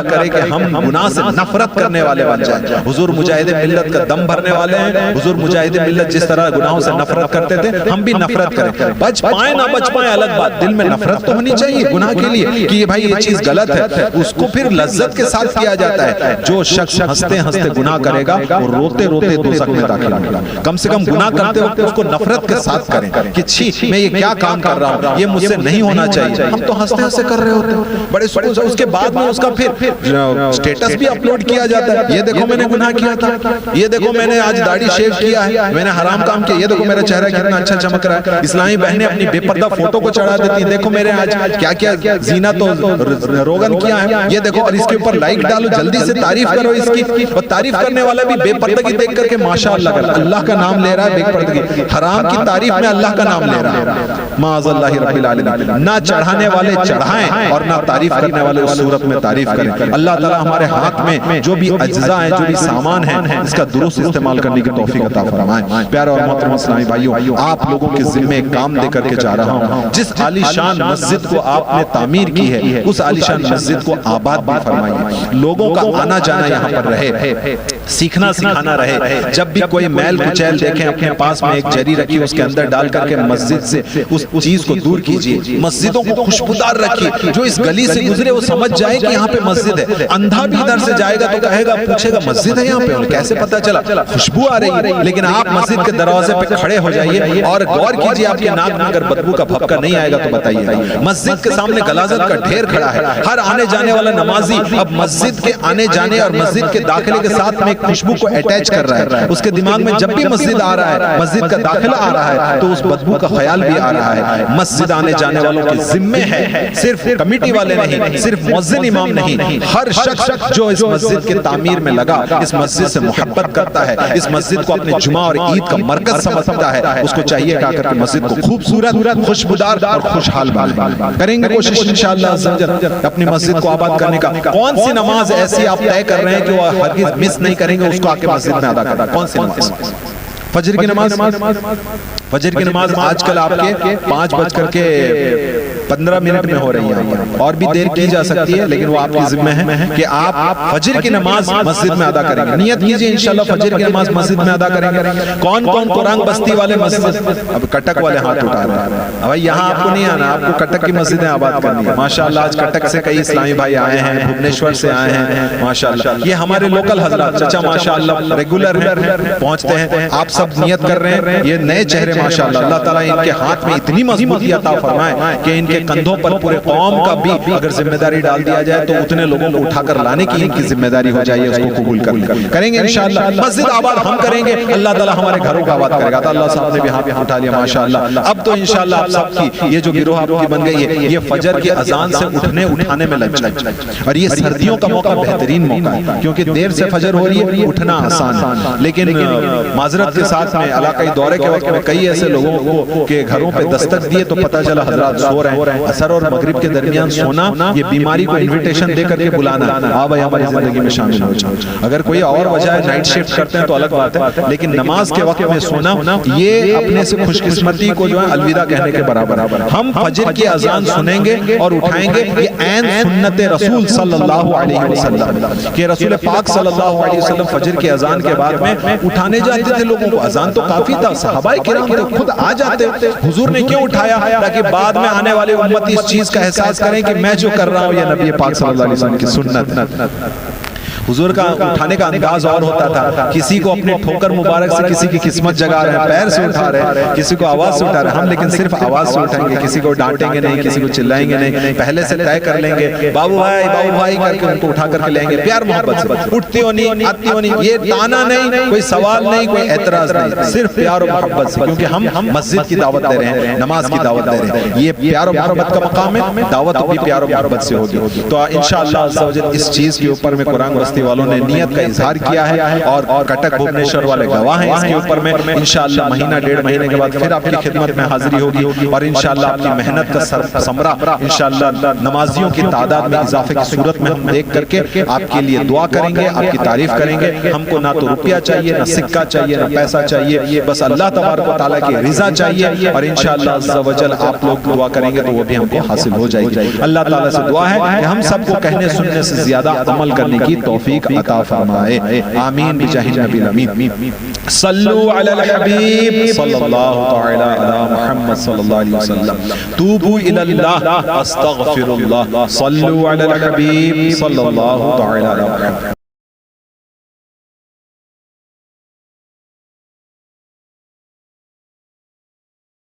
کرے کہ ہم گناہ سے نفرت کرنے والے بن جائیں. حضور مجاہد ملت کا دم بھرنے والے ہیں. حضور مجاہد ملت جس طرح گناہوں سے نفرت کرتے تھے, ہم بھی نفرت کریں. بچ پائیں نہ بچ پائیں الگ بات, دل میں نفرت تو ہونی چاہیے گناہ کے لیے کہ بھائی یہ چیز غلط ہے, اس کو پھر لذت کے ساتھ کیا جاتا ہے. جو شخص ہنستے ہنستے گناہ کرے گا وہ روتے روتے دوزخ میں داخل ہوگا. کم سے کم گناہ کرتے وقت اس کو نفرت کے ساتھ کریں کہ چھی میں یہ کیا کام کر رہا ہوں, یہ مجھ سے نہیں ہونا چاہیے. ہم تو ہنستے ہنستے کر رہے ہوتے ہیں بڑے سکون سے. اس کے بعد میں اس کا پھر سٹیٹس بھی اپلوڈ کیا جاتا ہے, یہ دیکھو میں نے گناہ کیا تھا, یہ دیکھو میں نے آج داڑھی شیو کیا ہے, میں نے حرام کام کیا, یہ دیکھو میرا چہرہ کتنا اچھا چمک رہا ہے. اسلامی بہنیں اپنی بے پردہ فوٹو کو چڑھا دیتی ہیں, دیکھو میرے آج کیا کیا زینت و روغن کیا ہے, یہ دیکھو, اور اس کے اوپر لائک ڈالو, جلدی سے تعریف کرو اس کی. اور تعریف کرنے والا بھی بے پردگی دیکھ کر کے ماشاءاللہ کر, اللہ کا نام لے رہا ہے بے پردگی, حرام کی تعریف میں اللہ کا نام لے رہا ہے. معاذ اللہ رب العالمین. نہ چڑھانے والے چڑھائیں اور نہ تعریف کرنے والے اس صورت میں تعریف کریں. اللہ تعالی ہمارے ہاتھ میں جو بھی اجزاء ہیں, جو بھی سامان ہیں, اس کا درست استعمال کرنے کی توفیق عطا فرمائیں. پیارے اور محترم اسلامی بھائیوں, آپ لوگوں کے ذمہ ایک کام دے کر کے جا رہا ہوں. جس عالی شان مسجد کو آپ نے تعمیر کی ہے, اس عالی شان مسجد کو آباد بھی فرمائیے. لوگوں کا آنا جانا یہاں پر رہے, سیکھنا سکھانا رہے. جب بھی کوئی میل کچیل دیکھیں, اپنے پاس میں ایک جری رکھی, اس کے اندر ڈال کر کے مسجد سے اس چیز کو دور کیجیے. مسجدوں کو خوشبودار رکھیے, جو اس گلی سے گزرے وہ سمجھ جائے کہ یہاں پہ مسجد ہے. اندھا بھی ادھر سے جائے گا تو کہے گا, پوچھے گا مسجد ہے یہاں پہ, کیسے پتہ چلا, خوشبو آ رہی ہے. لیکن آپ مسجد کے دروازے پہ کھڑے ہو جائیے اور غور کیجیے, آپ کے ناک میں اگر بدبو کا بھپکا نہیں آئے گا تو بتائیے. مسجد کے سامنے غلاظت کا ڈھیر کھڑا ہے. ہر آنے جانے والا نمازی اب مسجد کے آنے جانے اور مسجد کے داخلے کے ساتھ میں ایک خوشبو کو اٹیچ کر رہا ہے. اس کے دماغ میں جب بھی مسجد آ رہا ہے, مسجد کا داخلہ آ رہا ہے, تو اس بدبو کا خیال بھی آ رہا ہے. مسجد آنے جانے والوں کے ذمے ہے, صرف کمیٹی والے نہیں, صرف مؤذن امام نہیں, ہر شخص جو اس مسجد کے تعمیر میں لگا, اس مسجد سے محبت کرتا ہے, اس مسجد کو اپنے جمعہ اور عید کا مرکز سمجھتا ہے, اس کو چاہیے کہ آ کر کے مسجد کو خوبصورت, خوشبودار اور خوشحال بنائیں. کریں گے کوشش انشاءاللہ اپنی مسجد کو آباد کرنے کا. کون سی نماز ایسی آپ طے کر رہے ہیں کہ وہ ہرگز مس نہیں کریں گے, اس کو آ کے مسجد میں ادا کریں؟ کون سی نماز؟ فجر کی نماز. فجر کی نماز آج کل آپ کے 5:15 میں ہو رہی ہے, اور بھی دیر کی جا سکتی ہے, لیکن وہ آپ کی ذمہ ہے کہ آپ فجر کی نماز مسجد میں ادا کریں گے. نیت کیجئے انشاءاللہ فجر کی نماز مسجد میں ادا کریں گے. کون کون قرآن بستی والے مسجد, اب کٹک والے ہاتھ اٹھا رہے ہیں, بھائی یہاں آپ کو نہیں آنا, آپ کو کٹک کی مسجدیں آباد کرنی ہے. ماشاءاللہ آج کٹک سے کئی اسلامی بھائی آئے ہیں, بھوبنیشور سے آئے ہیں, ماشاءاللہ یہ ہمارے لوکل حضرات چچا ماشاءاللہ ریگولر پہنچتے ہیں. آپ سب نیت کر رہے ہیں, یہ نئے چہرے ماشاءاللہ, اللہ تعالیٰ ان کے ہاتھ میں اتنی مضبوطی عطا فرمائے کہ ان کے کندھوں پر پورے قوم کا بھی اگر ذمہ داری ڈال دیا جائے تو اتنے لوگوں کو اٹھا کر لانے کی ان کی ذمہ داری ہو جائے, اس کو قبول کریں گے انشاءاللہ. مسجد آباد ہم کریں گے, اللہ تعالیٰ ہمارے گھروں کا آباد کرے گا. اللہ صاحب نے بھی ہاتھ اٹھا لیا ماشاءاللہ. اب تو انشاءاللہ آپ سب کی یہ جو گروہ آپ کی بن گئی ہے, یہ فجر کی اذان سے اٹھانے میں لگ جائے. اور یہ سردیوں کا موقع بہترین موقع ہے, کیونکہ دیر سے فجر ہو رہی ہے, اٹھنا آسان ہے. لیکن معذرت کے ساتھ میں علاقائی دورے کے وقت میں کئی ایسے لوگوں کو کہ گھروں پہ دستک دیے تو پتہ چلا حضرات سو رہے ہیں. اثر اور مغرب کے درمیان سونا یہ بیماری کو انویٹیشن دے کر کے بلانا, آپ ہماری زندگی میں شامل ہو جائیں. اگر کوئی اور وجہ ہے نائٹ شفٹ کرتے ہیں تو الگ بات ہے, لیکن نماز کے وقت میں سونا یہ اپنے سے خوش قسمتی کو جو ہے الوداع کہنے کے برابر. ہم فجر کی اذان سنیں گے اور اٹھائیں گے, یہ عین سنت رسول صلی اللہ علیہ وسلم کہ رسول پاک صلی اللہ علیہ وسلم فجر کی اذان کے بعد میں اٹھانے جاتے تھے لوگوں کو. اذان تو کافی تھا, صحابہ کرام خود آ جاتے, حضور نے کیوں اٹھایا؟ تاکہ بعد میں آنے والے امتی اس چیز کا احساس کریں کہ میں جو کر رہا ہوں یہ نبی پاک صلی اللہ علیہ وسلم کی سنت. حضور کا اٹھانے کا انداز اور ہوتا تھا, کسی کو اپنے ٹھوکر مبارک سے کسی کی قسمت جگا رہے ہیں, پیر سے اٹھا رہے ہیں, کسی کو آواز سے اٹھا رہے ہیں. ہم لیکن صرف آواز سے اٹھائیں گے, کسی کو ڈانٹیں گے نہیں, کسی کو چلائیں گے نہیں, پہلے سے طے کر لیں گے بابو بھائی کر کے ان کو اٹھا کر کے لیں گے پیار محبت سے. اٹھتی ہونی آتی ہونی, یہ تانا نہیں, کوئی سوال نہیں, کوئی اعتراض نہیں, صرف پیار و محبت سے, کیونکہ ہم مسجد کی دعوت دے رہے ہیں, نماز کی دعوت دے رہے ہیں. یہ پیار و محبت کا مقام ہے, دعوت بھی پیار و محبت سے ہوگی. تو انشاءاللہ عز و جل اس چیز کے اوپر میں قرآن بستی والوں نے نیت کا اظہار کیا ہے, اور کٹک بھوبنیشور والے گواہ ہیں اس کے اوپر میں. انشاءاللہ مہینہ ڈیڑھ مہینے کے بعد پھر آپ کی خدمت میں حاضری ہوگی, اور انشاءاللہ آپ کی محنت کا ثمرہ انشاءاللہ نمازیوں کی تعداد میں اضافے کی صورت میں ہم دیکھ کر کے آپ کے لیے دعا کریں گے, آپ کی تعریف کریں گے. ہم کو نہ تو روپیہ چاہیے, نہ سکہ چاہیے, نہ پیسہ چاہیے, بس اللہ تبارک و تعالیٰ کی رضا چاہیے, اور انشاءاللہ عز و جل آپ لوگ دعا کریں گے تو وہ بھی ہم کو حاصل ہو جائے گی. اللہ تعالیٰ سے دعا ہے کہ ہم سب کو کہنے سننے سے زیادہ عمل کرنے کی توفیق عطا فرمائے. آمین بجاہ نبی الامین. صلو علی الحبیب صلی اللہ تعالی علی محمد صلی اللہ علیہ وسلم. توبوا الی اللہ استغفر اللہ. صلو علی الحبیب صلی اللہ تعالی علی محمد.